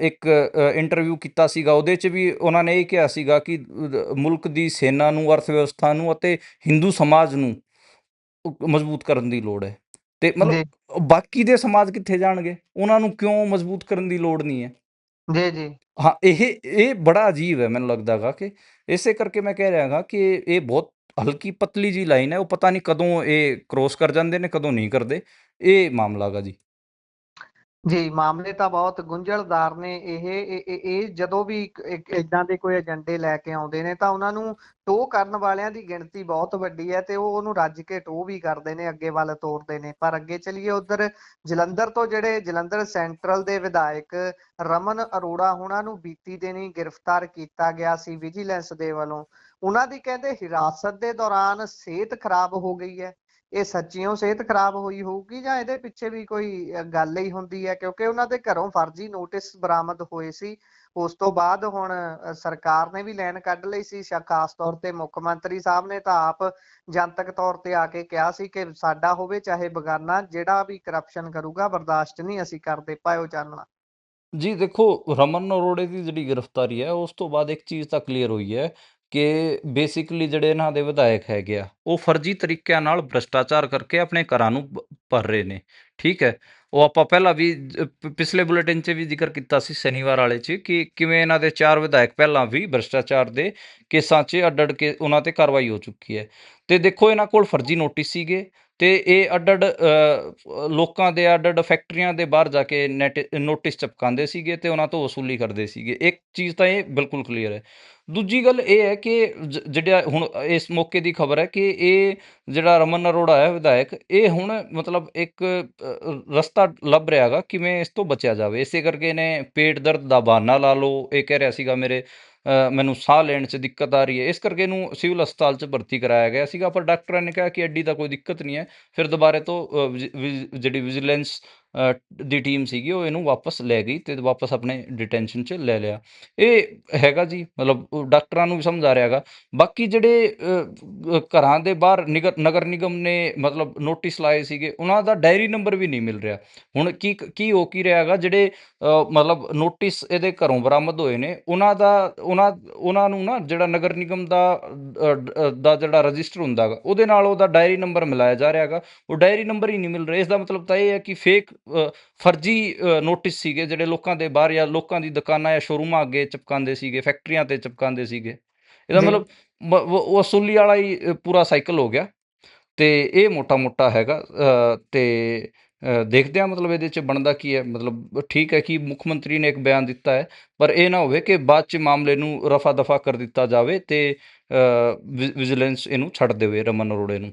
ਇੱਕ ਇੰਟਰਵਿਊ ਕੀਤਾ ਸੀਗਾ। ਉਹਦੇ 'ਚ ਵੀ ਉਹਨਾਂ ਨੇ ਇਹ ਕਿਹਾ ਸੀਗਾ ਕਿ ਮੁਲਕ ਦੀ ਸੈਨਾ ਨੂੰ, ਅਰਥ ਵਿਵਸਥਾ ਨੂੰ ਅਤੇ ਹਿੰਦੂ ਸਮਾਜ ਨੂੰ ਮਜ਼ਬੂਤ ਕਰਨ ਦੀ ਲੋੜ ਹੈ। ਤੇ ਮਤਲਬ ਬਾਕੀ ਦੇ ਸਮਾਜ ਕਿੱਥੇ ਜਾਣਗੇ, ਉਹਨਾਂ ਨੂੰ ਕਿਉਂ ਮਜ਼ਬੂਤ ਕਰਨ ਦੀ ਲੋੜ ਨਹੀਂ ਹੈ? ਜੀ ਜੀ ਹਾਂ, ਇਹ ਬੜਾ ਅਜੀਬ ਹੈ ਮੈਨੂੰ ਲੱਗਦਾ ਗਾ। ਕਿ ਇਸੇ ਕਰਕੇ ਮੈਂ ਕਹਿ ਰਿਹਾ ਗਾ ਕਿ ਇਹ ਬਹੁਤ ਹਲਕੀ ਪਤਲੀ ਜੀ ਲਾਈਨ ਹੈ, ਉਹ ਪਤਾ ਨਹੀਂ ਕਦੋਂ ਇਹ ਕ੍ਰੋਸ ਕਰ ਜਾਂਦੇ ਨੇ, ਕਦੋਂ ਨਹੀਂ ਕਰਦੇ। ਇਹ ਮਾਮਲਾ ਗਾ ਜੀ। ਜੀ, ਮਾਮਲੇ ਤਾਂ ਬਹੁਤ ਗੁੰਝਲਦਾਰ ਨੇ। ਇਹ ਜਦੋਂ ਵੀ ਏਦਾਂ ਦੇ ਕੋਈ ਏਜੰਡੇ ਲੈ ਕੇ ਆਉਂਦੇ ਨੇ ਤਾਂ ਉਹਨਾਂ ਨੂੰ ਟੋਹ ਕਰਨ ਵਾਲਿਆਂ ਦੀ ਗਿਣਤੀ ਬਹੁਤ ਵੱਡੀ ਹੈ, ਤੇ ਉਹ ਉਹਨੂੰ ਰੱਜ ਕੇ ਟੋਹ ਵੀ ਕਰਦੇ ਨੇ, ਅੱਗੇ ਵੱਲ ਤੋਰਦੇ ਨੇ। ਪਰ ਅੱਗੇ ਚੱਲੀਏ, ਉਧਰ ਜਲੰਧਰ ਤੋਂ ਜਿਹੜੇ ਜਲੰਧਰ ਸੈਂਟਰਲ ਦੇ ਵਿਧਾਇਕ ਰਮਨ ਅਰੋੜਾ, ਉਹਨਾਂ ਨੂੰ ਬੀਤੀ ਦਿਨੀ ਗ੍ਰਿਫਤਾਰ ਕੀਤਾ ਗਿਆ ਸੀ ਵਿਜੀਲੈਂਸ ਦੇ ਵੱਲੋਂ। ਉਹਨਾਂ ਦੀ ਕਹਿੰਦੇ ਹਿਰਾਸਤ ਦੇ ਦੌਰਾਨ ਸਿਹਤ ਖਰਾਬ ਹੋ ਗਈ ਹੈ। ਇਹ ਸੱਚੀਓ ਸਿਹਤ ਖਰਾਬ ਹੋਈ ਹੋਊਗੀ ਜਾਂ ਇਹਦੇ ਪਿੱਛੇ ਵੀ ਕੋਈ ਗੱਲ ਹੀ ਹੁੰਦੀ ਹੈ? ਕਿਉਂਕਿ ਉਹਨਾਂ ਦੇ ਘਰੋਂ ਫਰਜ਼ੀ ਨੋਟਿਸ ਬਰਾਮਦ ਹੋਏ ਸੀ। ਉਸ ਤੋਂ ਬਾਅਦ ਹੁਣ ਸਰਕਾਰ ਨੇ ਵੀ ਲਾਈਨ ਕੱਢ ਲਈ ਸੀ। ਖਾਸ ਤੌਰ ਤੇ ਮੁੱਖ ਮੰਤਰੀ ਸਾਹਿਬ ਨੇ ਤਾਂ ਆਪ ਜਨਤਕ ਤੌਰ ਤੇ ਆ ਕੇ ਕਿਹਾ ਸੀ ਕਿ ਸਾਡਾ ਹੋਵੇ ਚਾਹੇ ਬਗਾਨਾ, ਜਿਹੜਾ ਵੀ ਕਰਪਸ਼ਨ ਕਰੂਗਾ ਬਰਦਾਸ਼ਤ ਨਹੀਂ ਅਸੀਂ ਕਰਦੇ। ਪਾਇਓ ਚਾਨਣਾ। ਜੀ ਦੇਖੋ, ਰਮਨ ਅਰੋੜੇ ਦੀ ਜਿਹੜੀ ਗ੍ਰਿਫਤਾਰੀ ਹੈ ਉਸ ਤੋਂ ਬਾਅਦ ਇੱਕ ਚੀਜ਼ ਤਾਂ ਕਲੀਅਰ ਹੋਈ ਹੈ ਕਿ ਬੇਸਿਕਲੀ ਜਿਹੜੇ ਇਹਨਾਂ ਦੇ ਵਿਧਾਇਕ ਹੈਗੇ ਆ ਉਹ ਫਰਜ਼ੀ ਤਰੀਕਿਆਂ ਨਾਲ ਭ੍ਰਿਸ਼ਟਾਚਾਰ ਕਰਕੇ ਆਪਣੇ ਘਰਾਂ ਨੂੰ ਭਰ ਰਹੇ ਨੇ। ਠੀਕ ਹੈ, ਉਹ ਆਪਾਂ ਪਹਿਲਾਂ ਵੀ ਪਿਛਲੇ ਬੁਲੇਟਿਨ 'ਚ ਵੀ ਜ਼ਿਕਰ ਕੀਤਾ ਸੀ ਸ਼ਨੀਵਾਰ ਵਾਲੇ 'ਚ ਕਿ ਕਿਵੇਂ ਇਹਨਾਂ ਦੇ 4 ਵਿਧਾਇਕ ਪਹਿਲਾਂ ਵੀ ਭ੍ਰਿਸ਼ਟਾਚਾਰ ਦੇ ਕੇਸਾਂ 'ਚ ਅੱਡ-ਅੱਡ ਕੇ ਉਹਨਾਂ ਤੇ ਕਾਰਵਾਈ ਹੋ ਚੁੱਕੀ ਹੈ। ਤੇ ਦੇਖੋ, ਇਹਨਾਂ ਕੋਲ ਫਰਜ਼ੀ ਨੋਟਿਸ ਸੀਗੇ ਤੇ ਇਹ ਅੱਡ-ਅੱਡ ਲੋਕਾਂ ਦੇ ਅੱਡ-ਅੱਡ ਫੈਕਟਰੀਆਂ ਦੇ ਬਾਹਰ ਜਾ ਕੇ ਨੋਟਿਸ ਚਪਕਾਉਂਦੇ ਸੀਗੇ ਤੇ ਉਹਨਾਂ ਤੋਂ ਵਸੂਲੀ ਕਰਦੇ ਸੀਗੇ। ਇੱਕ ਚੀਜ਼ ਤਾਂ ਇਹ ਬਿਲਕੁਲ ਕਲੀਅਰ ਹੈ। ਦੂਜੀ ਗੱਲ ਇਹ ਹੈ ਕਿ ਜਿਹੜਾ ਹੁਣ ਇਸ ਮੌਕੇ ਦੀ ਖਬਰ ਹੈ ਕਿ ਇਹ ਜਿਹੜਾ ਰਮਨ ਅਰੋੜਾ ਹੈ ਵਿਧਾਇਕ, ਇਹ ਹੁਣ ਮਤਲਬ ਇੱਕ ਰਸਤਾ ਲੱਭ ਰਿਹਾ ਹੈਗਾ ਕਿਵੇਂ ਇਸ ਤੋਂ ਬਚਿਆ ਜਾਵੇ। ਇਸੇ ਕਰਕੇ ਇਹਨੇ ਪੇਟ ਦਰਦ ਦਾ ਬਹਾਨਾ ਲਾ ਲਓ, ਇਹ ਕਹਿ ਰਿਹਾ ਸੀਗਾ ਮੈਨੂੰ ਸਾਹ ਲੈਣ 'ਚ ਦਿੱਕਤ ਆ ਰਹੀ ਹੈ, ਇਸ ਕਰਕੇ ਇਹਨੂੰ ਸਿਵਲ ਹਸਪਤਾਲ 'ਚ ਭਰਤੀ ਕਰਾਇਆ ਗਿਆ ਸੀਗਾ। ਪਰ ਡਾਕਟਰਾਂ ਨੇ ਕਿਹਾ ਕਿ ਐਡੀ ਤਾਂ ਕੋਈ ਦਿੱਕਤ ਨਹੀਂ ਹੈ। ਫਿਰ ਦੁਬਾਰੇ ਤੋਂ ਜਿਹੜੀ ਵਿਜੀਲੈਂਸ ਦੀ ਟੀਮ ਸੀਗੀ ਉਹ ਇਹਨੂੰ ਵਾਪਸ ਲੈ ਗਈ ਤੇ ਵਾਪਸ ਆਪਣੇ ਡਿਟੈਂਸ਼ਨ 'ਚ ਲੈ ਲਿਆ। ਇਹ ਹੈਗਾ ਜੀ, ਮਤਲਬ ਡਾਕਟਰਾਂ ਨੂੰ ਵੀ ਸਮਝ ਆ ਰਿਹਾ ਹੈਗਾ। ਬਾਕੀ ਜਿਹੜੇ ਘਰਾਂ ਦੇ ਬਾਹਰ ਨਗਰ ਨਿਗਮ ਨੇ ਮਤਲਬ ਨੋਟਿਸ ਲਾਏ ਸੀਗੇ, ਉਹਨਾਂ ਦਾ ਡਾਇਰੀ ਨੰਬਰ ਵੀ ਨਹੀਂ ਮਿਲ ਰਿਹਾ। ਹੁਣ ਕੀ ਹੋ ਕੀ ਰਿਹਾ ਹੈਗਾ, ਜਿਹੜੇ ਮਤਲਬ ਨੋਟਿਸ ਇਹਦੇ ਘਰੋਂ ਬਰਾਮਦ ਹੋਏ ਨੇ ਉਹਨਾਂ ਨੂੰ ਨਾ ਜਿਹੜਾ ਨਗਰ ਨਿਗਮ ਦਾ ਜਿਹੜਾ ਰਜਿਸਟਰ ਹੁੰਦਾ ਹੈਗਾ ਉਹਦੇ ਨਾਲ ਉਹਦਾ ਡਾਇਰੀ ਨੰਬਰ ਮਿਲਾਇਆ ਜਾ ਰਿਹਾ ਹੈਗਾ। ਉਹ ਡਾਇਰੀ ਨੰਬਰ ਹੀ ਨਹੀਂ ਮਿਲ ਰਹੇ। ਇਸ ਦਾ ਮਤਲਬ ਤਾਂ ਇਹ ਹੈ ਕਿ ਫੇਕ ਫਰਜ਼ੀ ਨੋਟਿਸ ਸੀਗੇ ਜਿਹੜੇ ਲੋਕਾਂ ਦੇ ਬਾਹਰ ਜਾਂ ਲੋਕਾਂ ਦੀ ਦੁਕਾਨਾਂ ਜਾਂ ਸ਼ੋਰੂਮਾਂ ਅੱਗੇ ਚਪਕਾਉਂਦੇ ਸੀਗੇ, ਫੈਕਟਰੀਆਂ ਤੇ ਚਪਕਾਉਂਦੇ ਸੀਗੇ। ਇਹਦਾ ਜੀ ਮਤਲਬ ਵਸੂਲੀ ਵਾਲਾ ਹੀ ਪੂਰਾ ਸਾਈਕਲ ਹੋ ਗਿਆ। ਤੇ ਇਹ ਮੋਟਾ-ਮੋਟਾ ਹੈਗਾ। ਤੇ ਦੇਖਦੇ ਹਾਂ ਮਤਲਬ ਇਹਦੇ 'ਚ ਬਣਦਾ ਕੀ ਹੈ। ਮਤਲਬ ਠੀਕ ਹੈ ਕਿ ਮੁੱਖ ਮੰਤਰੀ ਨੇ ਇੱਕ ਬਿਆਨ ਦਿੱਤਾ ਹੈ, ਪਰ ਇਹ ਨਾ ਹੋਵੇ ਕਿ ਬਾਅਦ 'ਚ ਮਾਮਲੇ ਨੂੰ ਰਫਾ-ਦਫਾ ਕਰ ਦਿੱਤਾ ਜਾਵੇ ਤੇ ਵਿਜੀਲੈਂਸ ਇਹਨੂੰ ਛੱਡ ਦੇਵੇ ਰਮਨ ਅਰੋੜੇ ਨੂੰ।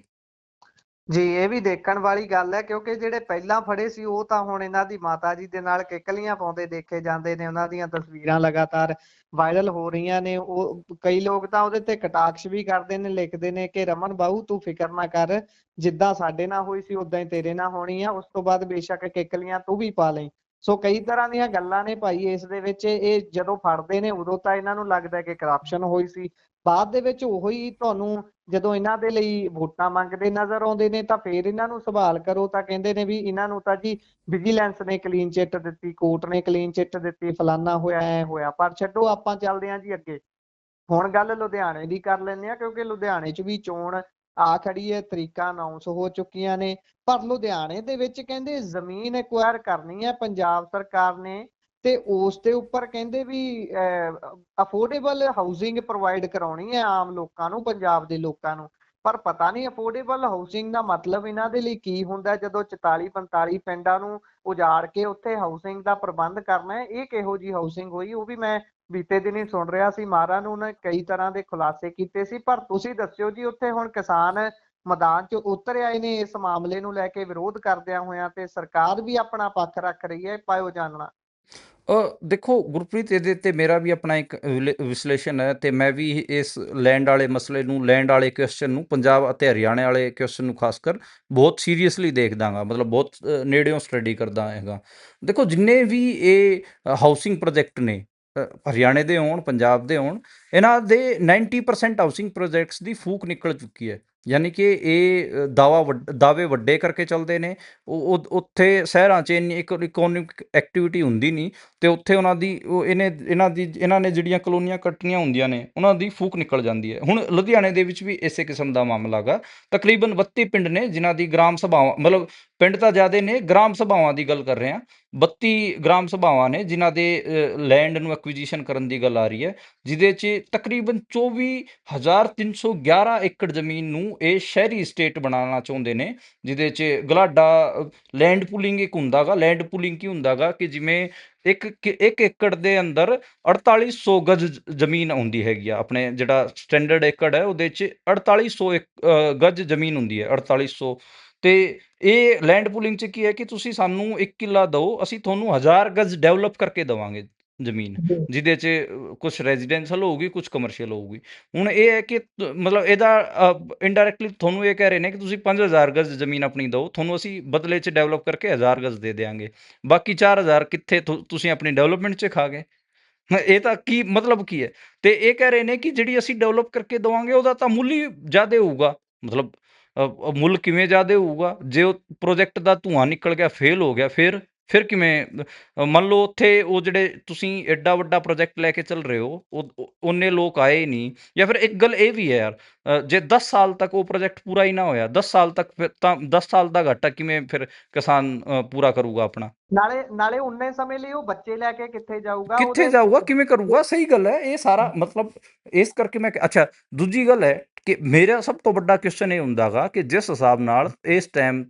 ਜੀ, ਇਹ ਵੀ ਦੇਖਣ ਵਾਲੀ ਗੱਲ ਹੈ, ਕਿਉਂਕਿ ਜਿਹੜੇ ਪਹਿਲਾਂ ਫੜੇ ਸੀ ਉਹ ਤਾਂ ਹੁਣ ਇਹਨਾਂ ਦੀ ਮਾਤਾ ਜੀ ਦੇ ਨਾਲ ਕਿੱਕਲੀਆਂ ਪਾਉਂਦੇ ਦੇਖੇ ਜਾਂਦੇ ਨੇ। ਉਹਨਾਂ ਦੀਆਂ ਤਸਵੀਰਾਂ ਲਗਾਤਾਰ ਵਾਇਰਲ ਹੋ ਰਹੀਆਂ ਨੇ। ਉਹ ਕਈ ਲੋਕ ਤਾਂ ਉਹਦੇ ਤੇ ਕਟਾਕਸ਼ ਵੀ ਕਰਦੇ ਨੇ, ਲਿਖਦੇ ਨੇ ਕਿ ਰਮਨ ਬਾਊ ਤੂੰ ਫਿਕਰ ਨਾ ਕਰ, ਜਿੱਦਾਂ ਸਾਡੇ ਨਾਲ ਹੋਈ ਸੀ ਉਦਾਂ ਹੀ ਤੇਰੇ ਨਾਲ ਹੋਣੀ ਆ, ਉਸ ਤੋਂ ਬਾਅਦ ਬੇਸ਼ੱਕ ਕਿੱਕਲੀਆਂ ਤੂੰ ਵੀ ਪਾ ਲਈ। ਸੋ ਕਈ ਤਰ੍ਹਾਂ ਦੀਆਂ ਗੱਲਾਂ ਨੇ ਭਾਈ ਇਸ ਦੇ ਵਿੱਚ। ਇਹ ਜਦੋਂ ਫੜਦੇ ਨੇ ਉਦੋਂ ਤਾਂ ਇਹਨਾਂ ਨੂੰ ਲੱਗਦਾ ਕਿ ਕਰਪਸ਼ਨ ਹੋਈ ਸੀ। ਬਾਅਦ ਦੇ ਵਿੱਚ ਉਹੀ ਤੁਹਾਨੂੰ ਜਦੋਂ ਇਹਨਾਂ ਦੇ ਲਈ ਵੋਟਾਂ ਮੰਗਦੇ ਨਜ਼ਰ ਆਉਂਦੇ ਨੇ ਤਾਂ ਫੇਰ ਇਹਨਾਂ ਨੂੰ ਸਵਾਲ ਕਰੋ ਤਾਂ ਕਹਿੰਦੇ ਨੇ ਵੀ ਇਹਨਾਂ ਨੂੰ ਤਾਂ ਜੀ ਵਿਜੀਲੈਂਸ ਨੇ ਕਲੀਨ ਚਿੱਟ ਦਿੱਤੀ, ਕੋਰਟ ਨੇ ਕਲੀਨ ਚਿੱਟ ਦਿੱਤੀ, ਫਲਾਨਾ ਹੋਇਆ, ਐ ਹੋਇਆ। ਪਰ ਛੱਡੋ, ਆਪਾਂ ਚੱਲਦੇ ਹਾਂ ਜੀ ਅੱਗੇ। ਹੁਣ ਗੱਲ ਲੁਧਿਆਣੇ ਦੀ ਕਰ ਲੈਂਦੇ ਆ, ਕਿਉਂਕਿ ਲੁਧਿਆਣੇ 'ਚ ਵੀ ਚੋਣ ਆ ਖੜੀ ਹੈ, ਤਰੀਕਾਂ ਅਨਾਉਂਸ ਹੋ ਚੁੱਕੀਆਂ ਨੇ। ਪਰ ਲੁਧਿਆਣੇ ਦੇ ਵਿੱਚ ਕਹਿੰਦੇ ਜ਼ਮੀਨ ਐਕਵਾਇਰ ਕਰਨੀ ਹੈ ਪੰਜਾਬ ਸਰਕਾਰ ਨੇ, ਤੇ ਉਸ ਦੇ ਉੱਪਰ ਕਹਿੰਦੇ ਵੀ ਅਫੋਰਡੇਬਲ ਹਾਊਸਿੰਗ ਪ੍ਰੋਵਾਈਡ ਕਰਾਉਣੀ ਹੈ ਆਮ ਲੋਕਾਂ ਨੂੰ, ਪੰਜਾਬ ਦੇ ਲੋਕਾਂ ਨੂੰ। ਪਰ ਪਤਾ ਨਹੀਂ ਅਫੋਰਡੇਬਲ ਹਾਊਸਿੰਗ ਦਾ ਮਤਲਬ ਇਹਨਾਂ ਦੇ ਲਈ ਕੀ ਹੁੰਦਾ, ਜਦੋਂ 44-45 ਪਿੰਡਾਂ ਨੂੰ ਉਜਾੜ ਕੇ ਉੱਥੇ ਹਾਊਸਿੰਗ ਦਾ ਪ੍ਰਬੰਧ ਕਰਨਾ ਹੈ। ਇਹ ਕਿਹੋ ਜੀ ਹਾਊਸਿੰਗ ਹੋਈ, ਉਹ ਵੀ ਮੈਂ ਬੀਤੇ ਦਿਨ ਹੀ ਸੁਣ ਰਿਹਾ ਸੀ। ਮਾਰਾ ਨੂੰ ਉਹਨੇ ਕਈ ਤਰ੍ਹਾਂ ਦੇ ਖੁਲਾਸੇ ਕੀਤੇ ਸੀ। ਪਰ ਤੁਸੀਂ ਦੱਸਿਓ ਜੀ, ਉੱਥੇ ਹੁਣ ਕਿਸਾਨ ਮੈਦਾਨ 'ਚ ਉਤਰ ਆਏ ਨੇ ਇਸ ਮਾਮਲੇ ਨੂੰ ਲੈ ਕੇ ਵਿਰੋਧ ਕਰਦਿਆਂ ਹੋਇਆਂ, ਤੇ ਸਰਕਾਰ ਵੀ ਆਪਣਾ ਪੱਖ ਰੱਖ ਰਹੀ ਹੈ। ਪਾਇਓ ਜਾਨਣਾ। ਦੇਖੋ ਗੁਰਪ੍ਰੀਤ, ਇਹਦੇ 'ਤੇ ਮੇਰਾ ਵੀ ਆਪਣਾ ਇੱਕ ਵਿਸ਼ਲੇਸ਼ਣ ਹੈ ਤੇ ਮੈਂ ਵੀ ਇਸ ਲੈਂਡ ਵਾਲੇ ਮਸਲੇ ਨੂੰ, ਲੈਂਡ ਵਾਲੇ ਕੁਐਸਚਨ ਨੂੰ, ਪੰਜਾਬ ਅਤੇ ਹਰਿਆਣੇ ਵਾਲੇ ਕੁਐਸਚਨ ਨੂੰ ਖਾਸ ਕਰ ਬਹੁਤ ਸੀਰੀਅਸਲੀ ਦੇਖਦਾ ਗਾ, ਮਤਲਬ ਬਹੁਤ ਨੇੜਿਓਂ ਸਟੱਡੀ ਕਰਦਾ ਹੈਗਾ। ਦੇਖੋ, ਜਿੰਨੇ ਵੀ ਇਹ ਹਾਊਸਿੰਗ ਪ੍ਰੋਜੈਕਟ ਨੇ, ਹਰਿਆਣੇ ਦੇ ਹੋਣ, ਪੰਜਾਬ ਦੇ ਹੋਣ, ਇਹਨਾਂ ਦੇ 90% ਹਾਊਸਿੰਗ ਪ੍ਰੋਜੈਕਟਸ ਦੀ ਫੂਕ ਨਿਕਲ ਚੁੱਕੀ ਹੈ। ਯਾਨੀ ਕਿ ਇਹ ਦਾਅਵੇ ਵੱਡੇ ਕਰਕੇ ਚੱਲਦੇ ਨੇ। ਉੱਥੇ ਸ਼ਹਿਰਾਂ 'ਚ ਇੰਨੀ ਇਕੋਨੋਮਿਕ ਐਕਟੀਵਿਟੀ ਹੁੰਦੀ ਨਹੀਂ, ਤੇ ਉੱਥੇ ਇਹਨਾਂ ਨੇ ਜਿਹੜੀਆਂ ਕਲੋਨੀਆਂ ਕੱਟਣੀਆਂ ਹੁੰਦੀਆਂ ਨੇ ਉਹਨਾਂ ਦੀ ਫੂਕ ਨਿਕਲ ਜਾਂਦੀ ਹੈ। ਹੁਣ ਲੁਧਿਆਣੇ ਦੇ ਵਿੱਚ ਵੀ ਇਸੇ ਕਿਸਮ ਦਾ ਮਾਮਲਾ ਹੈਗਾ। ਤਕਰੀਬਨ 32 ਪਿੰਡ ਨੇ ਜਿਨ੍ਹਾਂ ਦੀ ਗ੍ਰਾਮ ਸਭਾਵਾਂ, ਮਤਲਬ ਪਿੰਡ ਤਾਂ ਜ਼ਿਆਦਾ ਨੇ, ਗ੍ਰਾਮ ਸਭਾਵਾਂ ਦੀ ਗੱਲ ਕਰ ਰਹੇ ਹਾਂ, 32 ਗ੍ਰਾਮ ਸਭਾਵਾਂ ਨੇ ਜਿਨ੍ਹਾਂ ਦੇ ਲੈਂਡ ਨੂੰ ਐਕੁਜੀਸ਼ਨ ਕਰਨ ਦੀ ਗੱਲ ਆ ਰਹੀ ਹੈ, ਜਿਹਦੇ 'ਚ ਤਕਰੀਬਨ 24,311 ਏਕੜ ਜ਼ਮੀਨ ਨੂੰ ਇਹ ਸ਼ਹਿਰੀ ਸਟੇਟ ਬਣਾਉਣਾ ਚਾਹੁੰਦੇ ਨੇ, ਜਿਹਦੇ 'ਚ ਗਲਾਡਾ ਲੈਂਡ ਪੂਲਿੰਗ ਇੱਕ ਹੁੰਦਾਗਾ। ਲੈਂਡ ਪੂਲਿੰਗ ਕੀ ਹੁੰਦਾਗਾ ਕਿ ਜਿਵੇਂ ਇੱਕ ਏਕੜ ਦੇ ਅੰਦਰ 4800 ਗਜ ਜ਼ਮੀਨ ਹੁੰਦੀ ਹੈਗੀ ਆ। ਆਪਣੇ ਜਿਹੜਾ ਸਟੈਂਡਰਡ ਏਕੜ ਹੈ ਉਹਦੇ 'ਚ 4800 ਗਜ ਜ਼ਮੀਨ ਹੁੰਦੀ ਹੈ, 4800। ਤੇ ਇਹ ਲੈਂਡ ਪੂਲਿੰਗ 'ਚ ਕੀ ਹੈ ਕਿ ਤੁਸੀਂ ਸਾਨੂੰ 1 ਕਿੱਲਾ ਦਿਓ, ਅਸੀਂ ਤੁਹਾਨੂੰ 1000 ਗਜ ਡਿਵੈਲਪ ਕਰਕੇ ਦੇਵਾਂਗੇ ਜ਼ਮੀਨ, ਜੀ ਜਿਹਦੇ 'ਚ ਕੁਛ ਰੈਜ਼ੀਡੈਂਸ਼ੀਅਲ ਹੋਊਗੀ, ਕੁਛ ਕਮਰਸ਼ੀਅਲ ਹੋਊਗੀ। ਹੁਣ ਇਹ ਹੈ ਕਿ ਮਤਲਬ ਇਹਦਾ ਇਨਡਾਇਰੈਕਟਲੀ ਤੁਹਾਨੂੰ ਇਹ ਕਹਿ ਰਹੇ ਨੇ ਕਿ ਤੁਸੀਂ 5000 ਗਜ ਜ਼ਮੀਨ ਆਪਣੀ ਦਿਓ, ਤੁਹਾਨੂੰ ਅਸੀਂ ਬਦਲੇ 'ਚ ਡਿਵੈਲਪ ਕਰਕੇ 1000 ਗਜ ਦੇ ਦਿਆਂਗੇ, ਬਾਕੀ 4000 ਕਿੱਥੇ ਤੁਸੀਂ ਆਪਣੀ ਡਿਵੈਲਪਮੈਂਟ 'ਚ ਖਾ ਗਏ। ਇਹ ਤਾਂ ਕੀ ਮਤਲਬ ਕੀ ਹੈ? ਤੇ ਇਹ ਕਹਿ ਰਹੇ ਨੇ ਕਿ ਜਿਹੜੀ ਅਸੀਂ ਡਿਵੈਲਪ ਕਰਕੇ ਦੇਵਾਂਗੇ ਉਹਦਾ ਤਾਂ ਮੁੱਲ ਹੀ ਜ਼ਿਆਦਾ ਹੋਊਗਾ। ਮਤਲਬ ਮੁੱਲ ਕਿਵੇਂ ਜ਼ਿਆਦਾ ਹੋਊਗਾ? ਜੇ ਉਹ ਪ੍ਰੋਜੈਕਟ ਦਾ ਧੂੰਆਂ ਨਿਕਲ ਗਿਆ, ਫੇਲ ਹੋ ਗਿਆ, ਫਿਰ ਕਿਵੇਂ? ਮੰਨ ਲਓ ਉੱਥੇ ਉਹ ਜਿਹੜੇ ਤੁਸੀਂ ਐਡਾ ਵੱਡਾ ਪ੍ਰੋਜੈਕਟ ਲੈ ਕੇ ਚੱਲ ਰਹੇ ਹੋ, ਉਹਨੇ ਲੋਕ ਆਏ ਨਹੀਂ, ਜਾਂ ਫਿਰ ਇੱਕ ਗੱਲ ਇਹ ਵੀ ਹੈ ਯਾਰ, ਜੇ 10 ਸਾਲ ਤੱਕ ਉਹ ਪ੍ਰੋਜੈਕਟ ਪੂਰਾ ਹੀ ਨਾ ਹੋਇਆ, 10 ਸਾਲ ਤੱਕ, ਫਿਰ ਤਾਂ 10 ਸਾਲ ਦਾ ਘਾਟਾ ਕਿਵੇਂ ਫਿਰ ਕਿਸਾਨ ਪੂਰਾ ਕਰੂਗਾ ਆਪਣਾ? ਨਾਲੇ ਉਨੇ ਸਮੇਂ ਲਈ ਉਹ ਬੱਚੇ ਲੈ ਕੇ ਕਿੱਥੇ ਜਾਊਗਾ ਕਿੱਥੇ ਉਹਦੇ। ਜਾਊਗਾ, ਕਿਵੇਂ ਕਰੂਗਾ? ਸਹੀ ਗੱਲ ਹੈ ਇਹ ਸਾਰਾ, ਮਤਲਬ ਇਸ ਕਰਕੇ ਮੈਂ ਅੱਛਾ, ਦੂਜੀ ਗੱਲ ਹੈ ਕਿ ਮੇਰਾ ਸਭ ਤੋਂ ਵੱਡਾ ਕੁਐਸਚਨ ਇਹ ਹੁੰਦਾਗਾ ਕਿ ਜਿਸ ਹਿਸਾਬ ਨਾਲ ਇਸ ਟਾਈਮ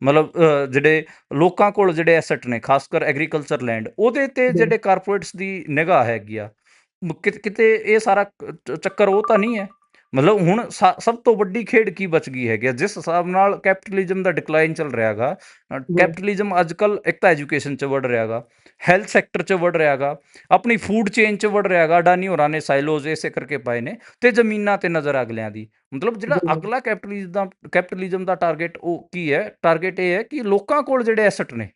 ਮਤਲਬ ਜਿਹੜੇ ਲੋਕਾਂ ਕੋਲ ਜਿਹੜੇ ਐਸੈਟ ਨੇ, ਖਾਸ ਕਰ ਐਗਰੀਕਲਚਰ ਲੈਂਡ, ਉਹਦੇ ਤੇ ਜੀ ਜਿਹੜੇ ਕਾਰਪੋਰੇਟਸ ਦੀ ਨਿਗਾਹ ਹੈਗੀ ਆ, ਕਿਤੇ ਇਹ ਸਾਰਾ ਚੱਕਰ ਉਹ ਤਾਂ ਨਹੀਂ ਹੈ? ਮਤਲਬ ਹੁਣ ਸਭ ਤੋਂ ਵੱਡੀ ਖੇਡ ਕੀ ਬਚ ਗਈ ਹੈਗੀ ਆ? ਜਿਸ ਹਿਸਾਬ ਨਾਲ ਕੈਪੀਟਲਿਜ਼ਮ ਦਾ ਡਿਕਲਾਈਨ ਚੱਲ ਰਿਹਾਗਾ, ਜੀ ਕੈਪੀਟਲਿਜ਼ਮ ਅੱਜ ਕੱਲ੍ਹ ਇੱਕ ਤਾਂ ਐਜੂਕੇਸ਼ਨ 'ਚ ਵੜ ਰਿਹਾਗਾ, ਹੈਲਥ ਸੈਕਟਰ 'ਚ ਵੜ ਰਿਹਾਗਾ, ਆਪਣੀ ਫੂਡ ਚੇਨ 'ਚ ਵੜ ਰਿਹਾਗਾ। ਅਡਾਨੀ ਹੋਰਾਂ ਨੇ ਸਾਈਲੋਜ਼ ਇਸੇ ਕਰਕੇ ਪਾਏ ਨੇ, ਤੇ ਜ਼ਮੀਨਾਂ ਤੇ ਨਜ਼ਰ ਅਗਲਿਆਂ ਦੀ। ਮਤਲਬ ਜਿਹੜਾ ਜੀ ਅਗਲਾ ਕੈਪੀਟਲਿਜ਼ਮ ਦਾ ਟਾਰਗੇਟ ਉਹ ਕੀ ਹੈ? ਟਾਰਗੇਟ ਇਹ ਹੈ ਕਿ ਲੋਕਾਂ ਕੋਲ ਜਿਹੜੇ ਐਸਟ ਨੇ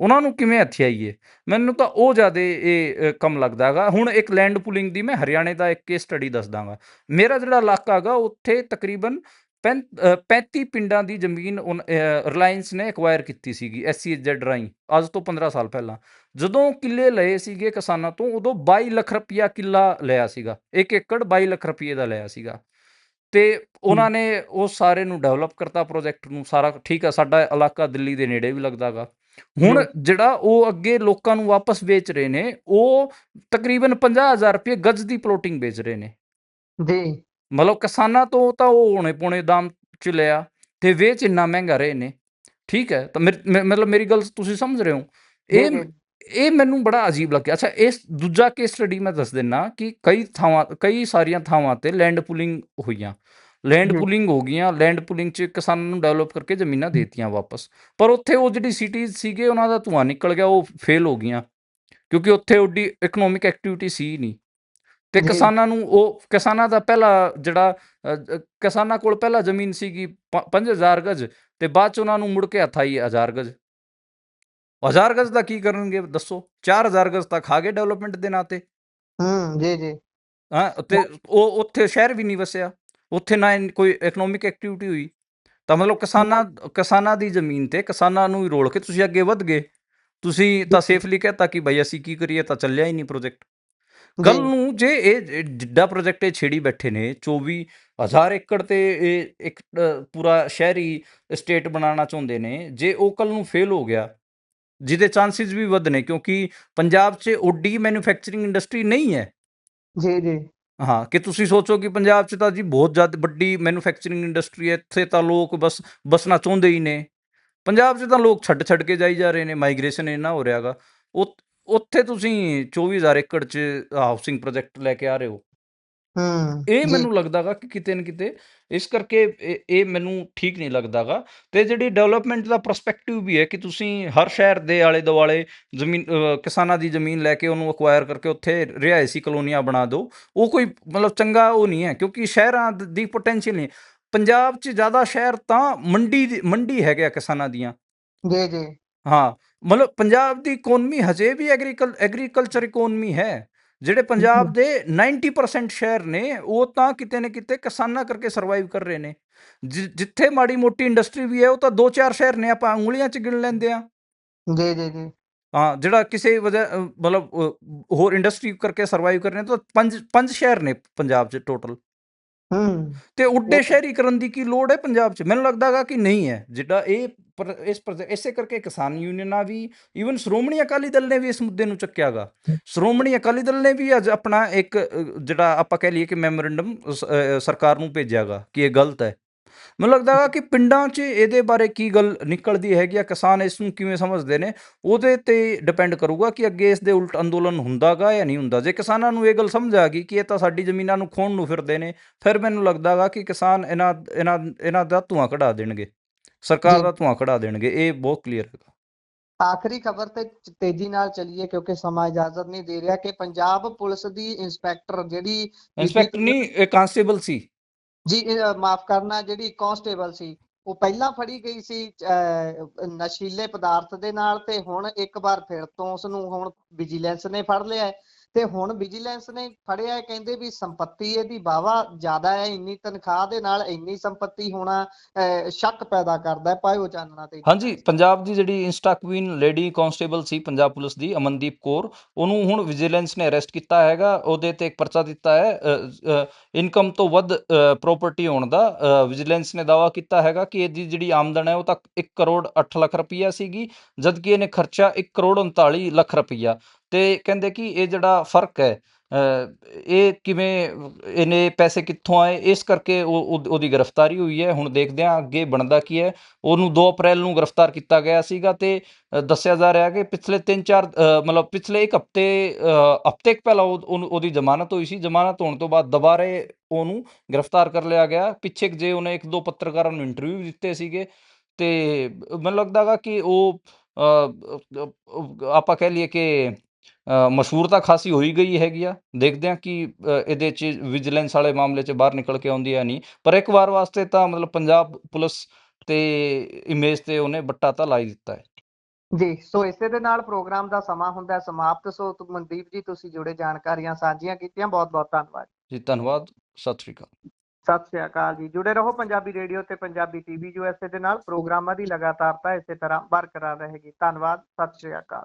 ਉਹਨਾਂ ਨੂੰ ਕਿਵੇਂ ਹਥਿਆਈਏ। ਮੈਨੂੰ ਤਾਂ ਉਹ ਜ਼ਿਆਦਾ ਇਹ ਕੰਮ ਲੱਗਦਾ ਹੈਗਾ। ਹੁਣ ਇੱਕ ਲੈਂਡ ਪੂਲਿੰਗ ਦੀ ਮੈਂ ਹਰਿਆਣੇ ਦਾ ਇੱਕ ਕੇਸ ਸਟੱਡੀ ਦੱਸ ਦਾਂਗਾ। ਮੇਰਾ ਜਿਹੜਾ ਇਲਾਕਾ ਹੈਗਾ ਉੱਥੇ ਤਕਰੀਬਨ 35 ਪਿੰਡਾਂ ਦੀ ਜ਼ਮੀਨ ਰਿਲਾਇੰਸ ਨੇ ਐਕਵਾਇਰ ਕੀਤੀ ਸੀਗੀ SEZ ਰਾਹੀਂ, ਅੱਜ ਤੋਂ 15 ਸਾਲ ਪਹਿਲਾਂ। ਜਦੋਂ ਕਿੱਲੇ ਲਏ ਸੀਗੇ ਕਿਸਾਨਾਂ ਤੋਂ, ਉਦੋਂ 22 ਲੱਖ ਰੁਪਈਆ ਕਿੱਲਾ ਲਿਆ ਸੀਗਾ, 1 ਏਕੜ 22 ਲੱਖ ਰੁਪਈਏ ਦਾ ਲਿਆ ਸੀਗਾ। ਤੇ ਉਹਨਾਂ ਨੇ ਉਹ ਸਾਰੇ ਨੂੰ ਡਿਵੈਲਪ ਕਰਤਾ, ਪ੍ਰੋਜੈਕਟ ਨੂੰ ਸਾਰਾ ਠੀਕ ਆ। ਸਾਡਾ ਇਲਾਕਾ ਦਿੱਲੀ ਦੇ ਨੇੜੇ ਵੀ ਲੱਗਦਾ ਗਾ। ਹੁਣ ਜਿਹੜਾ ਉਹ ਅੱਗੇ ਲੋਕਾਂ ਨੂੰ ਵਾਪਸ ਵੇਚ ਰਹੇ ਨੇ, ਉਹ ਤਕਰੀਬਨ 50,000 ਰੁਪਏ ਗਜ ਦੀ ਪਲੋਟਿੰਗ ਵੇਚ ਰਹੇ ਨੇ। ਜੀ ਮਤਲਬ ਕਿਸਾਨਾਂ ਤੋਂ ਤਾਂ ਉਹ ਹੋਣੇ ਪੌਣੇ ਦਾਮ 'ਚ ਲਿਆ, ਤੇ ਵੇਚ ਇੰਨਾ ਮਹਿੰਗਾ ਰਹੇ ਨੇ। ਠੀਕ ਹੈ, ਤਾਂ ਮਤਲਬ ਮੇਰੀ ਗੱਲ ਤੁਸੀਂ ਸਮਝ ਰਹੇ ਹੋ? ਜੀ ਇਹ ਜੀ ਇਹ ਮੈਨੂੰ ਬੜਾ ਅਜੀਬ ਲੱਗਿਆ। ਅੱਛਾ, ਇਸ ਦੂਜਾ ਕੇਸ ਸਟੱਡੀ ਮੈਂ ਦੱਸ ਦਿੰਦਾ ਕਿ ਕਈ ਸਾਰੀਆਂ ਥਾਵਾਂ ਤੇ ਲੈਂਡ ਪੂਲਿੰਗ ਹੋਈਆਂ, ਲੈਂਡ ਜੀ ਪੂਲਿੰਗ ਹੋ ਗਈਆਂ। ਲੈਂਡ ਪੂਲਿੰਗ 'ਚ ਕਿਸਾਨਾਂ ਨੂੰ ਡਿਵੈਲਪ ਕਰਕੇ ਜ਼ਮੀਨਾਂ ਦੇਤੀਆਂ ਵਾਪਸ, ਪਰ ਉੱਥੇ ਉਹ ਜਿਹੜੀ ਸਿਟੀਜ਼ ਸੀਗੇ ਉਹਨਾਂ ਦਾ ਧੂੰਆਂ ਨਿਕਲ ਗਿਆ, ਉਹ ਫੇਲ ਹੋ ਗਈਆਂ, ਕਿਉਂਕਿ ਉੱਥੇ ਓਡੀ ਇਕਨੋਮਿਕ ਐਕਟੀਵਿਟੀ ਸੀ ਨਹੀਂ। ਤੇ ਜੀ ਕਿਸਾਨਾਂ ਦਾ ਪਹਿਲਾ ਜਿਹੜਾ ਕਿਸਾਨਾਂ ਕੋਲ ਪਹਿਲਾਂ ਜ਼ਮੀਨ ਸੀਗੀ 5000 ਗਜ, ਤੇ ਬਾਅਦ 'ਚ ਉਹਨਾਂ ਨੂੰ ਮੁੜ ਕੇ ਹੱਥ ਆਈ 1000 ਗਜ। 1000 ਗਜ ਦਾ ਕੀ ਕਰਨਗੇ ਦੱਸੋ? 4000 ਗਜ ਤਾਂ ਖਾ ਗਏ ਡਿਵੈਲਪਮੈਂਟ ਦੇ ਨਾਂ ਤੇ। ਜੀ ਜੀ ਹਾਂ, ਤੇ ਉਹ ਉੱਥੇ ਸ਼ਹਿਰ ਵੀ ਨਹੀਂ ਵਸਿਆ, ਉੱਥੇ ਨਾ ਕੋਈ ਇਕਨੋਮਿਕ ਐਕਟੀਵਿਟੀ ਹੋਈ। ਤਾਂ ਮਤਲਬ ਕਿਸਾਨਾਂ ਦੀ ਜ਼ਮੀਨ ਤੇ ਕਿਸਾਨਾਂ ਨੂੰ ਹੀ ਰੋਲ ਕੇ ਤੁਸੀਂ ਅੱਗੇ ਵੱਧ ਗਏ। ਤੁਸੀਂ ਤਾਂ ਸੇਫਲੀ ਕਹਿਤਾ ਕਿ ਭਾਈ ਅਸੀਂ ਕੀ ਕਰੀਏ, ਤਾਂ ਚੱਲਿਆ ਹੀ ਨਹੀਂ ਪ੍ਰੋਜੈਕਟ। ਜੀ ਕੱਲ ਨੂੰ ਜੇ ਇਹ ਜਿੱਡਾ ਪ੍ਰੋਜੈਕਟ ਇਹ ਛੇੜੀ ਬੈਠੇ ਨੇ, 24,000 ਏਕੜ ਤੇ ਇਹ ਇੱਕ ਪੂਰਾ ਸ਼ਹਿਰੀ ਸਟੇਟ ਬਣਾਉਣਾ ਚਾਹੁੰਦੇ ਨੇ, ਜੇ ਉਹ ਕੱਲ ਨੂੰ ਫੇਲ ਹੋ ਗਿਆ, ਜਿਹਦੇ ਚਾਂਸਿਸ ਵੀ ਵੱਧ ਨੇ, ਕਿਉਂਕਿ ਪੰਜਾਬ 'ਚ ਓਡੀ ਮੈਨੂਫੈਕਚਰਿੰਗ ਇੰਡਸਟਰੀ ਨਹੀਂ ਹੈ। ਜੀ ਜੀ ਹਾਂ, ਕਿ ਤੁਸੀਂ ਸੋਚੋ ਕਿ ਪੰਜਾਬ 'ਚ ਤਾਂ ਜੀ ਬਹੁਤ ਜ਼ਿਆਦਾ ਵੱਡੀ ਮੈਨੂਫੈਕਚਰਿੰਗ ਇੰਡਸਟਰੀ ਹੈ, ਇੱਥੇ ਤਾਂ ਲੋਕ ਬਸ ਬਸਣਾ ਚਾਹੁੰਦੇ ਹੀ ਨੇ। ਪੰਜਾਬ 'ਚ ਤਾਂ ਲੋਕ ਛੱਡ ਕੇ ਜਾਈ ਜਾ ਰਹੇ ਨੇ, ਮਾਈਗ੍ਰੇਸ਼ਨ ਇੰਨਾ ਹੋ ਰਿਹਾ ਗਾ। ਉੱਥੇ ਤੁਸੀਂ 24,000 ਏਕੜ 'ਚ ਹਾਊਸਿੰਗ ਪ੍ਰੋਜੈਕਟ ਲੈ ਕੇ ਆ ਰਹੇ ਹੋ। ਇਹ ਜੀ ਮੈਨੂੰ ਲੱਗਦਾਗਾ ਕਿ ਕਿਤੇ ਨਾ ਕਿਤੇ ਇਸ ਕਰਕੇ ਇਹ ਮੈਨੂੰ ਠੀਕ ਨਹੀਂ ਲੱਗਦਾਗਾ। ਤੇ ਜਿਹੜੀ ਡਿਵੈਲਪਮੈਂਟ ਦਾ ਪਰਸਪੈਕਟਿਵ ਵੀ ਹੈ ਕਿ ਤੁਸੀਂ ਹਰ ਸ਼ਹਿਰ ਦੇ ਆਲੇ ਦੁਆਲੇ ਜ਼ਮੀਨ, ਕਿਸਾਨਾਂ ਦੀ ਜ਼ਮੀਨ ਲੈ ਕੇ ਉਹਨੂੰ ਅਕਵਾਇਰ ਕਰਕੇ ਉੱਥੇ ਰਿਹਾਇਸ਼ੀ ਕਲੋਨੀਆਂ ਬਣਾ ਦਿਓ, ਉਹ ਕੋਈ ਮਤਲਬ ਚੰਗਾ ਉਹ ਨਹੀਂ ਹੈ, ਕਿਉਂਕਿ ਸ਼ਹਿਰਾਂ ਦੀ ਪੋਟੈਂਸ਼ੀਅਲ ਨਹੀਂ। ਪੰਜਾਬ 'ਚ ਜ਼ਿਆਦਾ ਸ਼ਹਿਰ ਤਾਂ ਮੰਡੀ ਹੈਗੇ ਆ ਕਿਸਾਨਾਂ ਦੀਆਂ। ਜੀ ਜੀ ਹਾਂ, ਮਤਲਬ ਪੰਜਾਬ ਦੀ ਇਕੋਨਮੀ ਹਜੇ ਵੀ ਐਗਰੀਕਲਚਰ ਇਕੋਨਮੀ ਹੈ। ਜਿਹੜੇ ਪੰਜਾਬ ਦੇ 90% ਸ਼ਹਿਰ ਨੇ, ਉਹ ਤਾਂ ਕਿਤੇ ਨਾ ਕਿਤੇ ਕਿਸਾਨਾਂ ਕਰਕੇ ਸਰਵਾਈਵ ਕਰ ਰਹੇ ਨੇ। ਜਿੱਥੇ ਮਾੜੀ ਮੋਟੀ ਇੰਡਸਟਰੀ ਵੀ ਹੈ, ਉਹ ਤਾਂ 2-4 ਸ਼ਹਿਰ ਨੇ, ਆਪਾਂ ਉਂਗਲੀਆਂ 'ਚ ਗਿਣ ਲੈਂਦੇ ਆ। ਜੀ ਜੀ ਜੀ ਹਾਂ, ਜਿਹੜਾ ਕਿਸੇ ਵਜ੍ਹਾ ਮਤਲਬ ਹੋਰ ਇੰਡਸਟਰੀ ਕਰਕੇ ਸਰਵਾਈਵ ਕਰ ਰਹੇ ਨੇ, ਤਾਂ ਪੰਜ ਸ਼ਹਿਰ ਨੇ ਪੰਜਾਬ 'ਚ ਟੋਟਲ। ਹੂੰ ਤੇ ਉੱਡੇ ਉਹ ਸ਼ਹਿਰੀਕਰਨ ਦੀ ਕੀ ਲੋੜ ਹੈ ਪੰਜਾਬ 'ਚ? ਮੈਨੂੰ ਲੱਗਦਾ ਗਾ ਕਿ ਨਹੀਂ ਹੈ। ਜਿੱਦਾਂ ਇਹ ਇਸੇ ਕਰਕੇ ਕਿਸਾਨ ਯੂਨੀਅਨਾਂ ਵੀ, ਈਵਨ ਸ਼੍ਰੋਮਣੀ ਅਕਾਲੀ ਦਲ ਨੇ ਵੀ ਇਸ ਮੁੱਦੇ ਨੂੰ ਚੱਕਿਆ ਗਾ। ਸ਼੍ਰੋਮਣੀ ਅਕਾਲੀ ਦਲ ਨੇ ਵੀ ਅੱਜ ਆਪਣਾ ਇੱਕ ਜਿਹੜਾ ਆਪਾਂ ਕਹਿ ਲਈਏ ਕਿ ਮੈਮੋਰੰਡਮ ਸਰਕਾਰ ਨੂੰ ਭੇਜਿਆ ਗਾ ਕਿ ਇਹ ਗਲਤ ਹੈ। ਮੈਨੂੰ ਲੱਗਦਾ ਗਾ ਕਿ ਪਿੰਡਾਂ 'ਚ ਇਹਦੇ ਬਾਰੇ ਕੀ ਗੱਲ ਨਿਕਲਦੀ ਹੈਗੀ ਆ, ਕਿਸਾਨ ਇਸ ਨੂੰ ਕਿਵੇਂ ਸਮਝਦੇ ਨੇ, ਉਹਦੇ ਤੇ ਡਿਪੈਂਡ ਕਰੂਗਾ ਕਿ ਅੱਗੇ ਇਸ ਦੇ ਉਲਟ ਅੰਦੋਲਨ ਹੁੰਦਾ ਗਾ ਜਾਂ ਨਹੀਂ ਹੁੰਦਾ। ਜੇ ਕਿਸਾਨਾਂ ਨੂੰ ਇਹ ਗੱਲ ਸਮਝ ਆ ਗਈ ਕਿ ਇਹ ਤਾਂ ਸਾਡੀ ਜ਼ਮੀਨਾਂ ਨੂੰ ਖੋਹਣ ਨੂੰ ਫਿਰਦੇ ਨੇ, ਫਿਰ ਮੈਨੂੰ ਲੱਗਦਾ ਗਾ ਕਿ ਕਿਸਾਨ ਇਹਨਾਂ ਦਾ ਧੂੰਆਂ ਕਢਾ ਦੇਣਗੇ, ਸਰਕਾਰ ਜੀ ਦਾ ਧੂੰਆਂ ਕਢਾ ਦੇਣਗੇ। ਇਹ ਬਹੁਤ ਕਲੀਅਰ ਹੈਗਾ। ਆਖਰੀ ਖਬਰ ਤੇ ਤੇਜ਼ੀ ਨਾਲ ਚੱਲੀਏ ਕਿਉਂਕਿ ਸਮਾਂ ਇਜਾਜ਼ਤ ਨਹੀਂ ਦੇ ਰਿਹਾ ਕਿ ਪੰਜਾਬ ਪੁਲਿਸ ਦੀ ਇੰਸਪੈਕਟਰ ਜਿਹੜੀ ਬੀਬੀ ਇੰਸਪੈਕਟਰ ਨਹੀਂ, ਇਹ ਕਾਂਸਟੇਬਲ ਸੀ। ਜੀ ਮਾਫ ਕਰਨਾ, ਜਿਹੜੀ ਕਾਂਸਟੇਬਲ ਸੀ, ਉਹ ਪਹਿਲਾਂ ਫੜੀ ਗਈ ਸੀ ਨਸ਼ੀਲੇ ਪਦਾਰਥ ਦੇ ਨਾਲ, ਤੇ ਹੁਣ ਇੱਕ ਵਾਰ ਫਿਰ ਤੋਂ ਉਸ ਨੂੰ ਹੁਣ ਵਿਜੀਲੈਂਸ ਨੇ ਫੜ ਲਿਆ ਹੈ। ਤੇ ਹੁਣ ਵਿਜੀਲੈਂਸ ਨੇ ਫੜਿਆ ਹੈ, ਕਹਿੰਦੇ ਵੀ ਸੰਪਤੀ ਇਹਦੀ ਵਾਹਵਾ ਜ਼ਿਆਦਾ ਹੈ, ਇੰਨੀ ਤਨਖਾਹ ਦੇ ਨਾਲ ਇੰਨੀ ਸੰਪਤੀ ਹੋਣਾ ਸ਼ੱਕ ਪੈਦਾ ਕਰਦਾ ਹੈ। ਪਾਇਓ ਚਾਨਣਾ ਤੇ ਜੀ ਹਾਂਜੀ, ਪੰਜਾਬ ਦੀ ਜਿਹੜੀ ਇੰਸਟਾ ਕੁਈਨ ਲੇਡੀ ਕਾਂਸਟੇਬਲ ਸੀ ਪੰਜਾਬ ਪੁਲਿਸ ਦੀ, ਅਮਨਦੀਪ ਕੌਰ, ਉਹਨੂੰ ਹੁਣ ਵਿਜੀਲੈਂਸ ਨੇ ਅਰੈਸਟ ਕੀਤਾ ਹੈਗਾ। ਉਹਦੇ ਤੇ ਇੱਕ ਪਰਚਾ ਦਿੱਤਾ ਹੈ ਇਨਕਮ ਤੋਂ ਵੱਧ ਪ੍ਰੋਪਰਟੀ ਹੋਣ ਦਾ। ਵਿਜੀਲੈਂਸ ਨੇ ਦਾਅਵਾ ਕੀਤਾ ਹੈਗਾ ਕਿ ਇਹਦੀ ਜਿਹੜੀ ਆਮਦਨ ਹੈ ਉਹ ਤਾਂ 1 ਕਰੋੜ 8 ਲੱਖ ਰੁਪਈਆ ਸੀਗੀ, ਜਦਕਿ ਇਹਨੇ ਖਰਚਾ 1 ਕਰੋੜ 39 ਲੱਖ ਰੁਪਈਆ। ਤੇ ਕਹਿੰਦੇ ਕਿ ਇਹ ਜਿਹੜਾ ਫਰਕ ਹੈ, ਇਹ ਕਿਵੇਂ, ਇਹਨੇ ਪੈਸੇ ਕਿੱਥੋਂ ਆਏ, ਇਸ ਕਰਕੇ ਉਹਦੀ ਗ੍ਰਿਫਤਾਰੀ ਹੋਈ ਹੈ। ਹੁਣ ਦੇਖਦੇ ਹਾਂ ਅੱਗੇ ਬਣਦਾ ਕੀ ਹੈ। ਉਹਨੂੰ 2 ਅਪ੍ਰੈਲ ਨੂੰ ਗ੍ਰਿਫਤਾਰ ਕੀਤਾ ਗਿਆ ਸੀਗਾ ਤੇ ਦੱਸਿਆ ਜਾ ਰਿਹਾ ਕਿ ਪਿਛਲੇ 3-4 ਮਤਲਬ ਪਿਛਲੇ ਇੱਕ ਹਫ਼ਤੇ ਪਹਿਲਾਂ ਉਹਦੀ ਜ਼ਮਾਨਤ ਹੋਈ ਸੀ। ਜ਼ਮਾਨਤ ਹੋਣ ਤੋਂ ਬਾਅਦ ਦੁਬਾਰੇ ਉਹਨੂੰ ਗ੍ਰਿਫਤਾਰ ਕਰ ਲਿਆ ਗਿਆ। ਪਿੱਛੇ ਜੇ ਉਹਨੇ 1-2 ਪੱਤਰਕਾਰਾਂ ਨੂੰ ਇੰਟਰਵਿਊ ਵੀ ਦਿੱਤੇ ਸੀਗੇ। ਤੇ ਮੈਨੂੰ ਲੱਗਦਾ ਗਾ ਕਿ ਉਹ ਆਪਾਂ ਕਹਿ ਲਈਏ ਕਿ ਮਸ਼ਹੂਰ ਤਾਂ ਖਾਸੀ ਹੋਈ ਗਈ ਹੈਗੀ ਆ। ਦੇਖਦੇ ਹਾਂ ਕਿ ਇਹਦੇ 'ਚ ਵਿਜੀਲੈਂਸ ਵਾਲੇ ਮਾਮਲੇ 'ਚ ਬਾਹਰ ਨਿਕਲ ਕੇ ਆਉਂਦੀ ਹੈ ਨਹੀਂ, ਪਰ ਇੱਕ ਵਾਰ ਵਾਸਤੇ ਤਾਂ ਮਤਲਬ ਪੰਜਾਬ ਪੁਲਿਸ ਤੇ ਇਮੇਜ ਤੇ ਉਹਨੇ ਬੱਟਾ ਤਾਂ ਲਾ ਹੀ ਦਿੱਤਾ ਹੈ। ਜੀ, ਸੋ ਇਸੇ ਦੇ ਨਾਲ ਪ੍ਰੋਗਰਾਮ ਦਾ ਸਮਾਂ ਹੁੰਦਾ ਹੈ ਸਮਾਪਤ। ਸੋ ਮਨਦੀਪ ਜੀ, ਤੁਸੀਂ ਜੁੜੇ ਜਾਣਕਾਰੀਆਂ ਸਾਂਝੀਆਂ ਕੀਤੀਆਂ, ਬਹੁਤ ਬਹੁਤ ਧੰਨਵਾਦ। ਜੀ ਧੰਨਵਾਦ, ਸਤਿ ਸ਼੍ਰੀ ਅਕਾਲ। ਸਤਿ ਸ੍ਰੀ ਅਕਾਲ ਜੀ। ਜੁੜੇ ਰਹੋ ਪੰਜਾਬੀ ਰੇਡੀਓ ਤੇ ਪੰਜਾਬੀ ਟੀਵੀ USA ਦੇ ਨਾਲ। ਪ੍ਰੋਗਰਾਮਾਂ ਦੀ ਲਗਾਤਾਰਤਾ ਇਸੇ ਤਰ੍ਹਾਂ ਬਰਕਰਾਰ ਰਹੇਗੀ। ਧੰਨਵਾਦ, ਸਤਿ ਸ੍ਰੀ ਅਕਾਲ।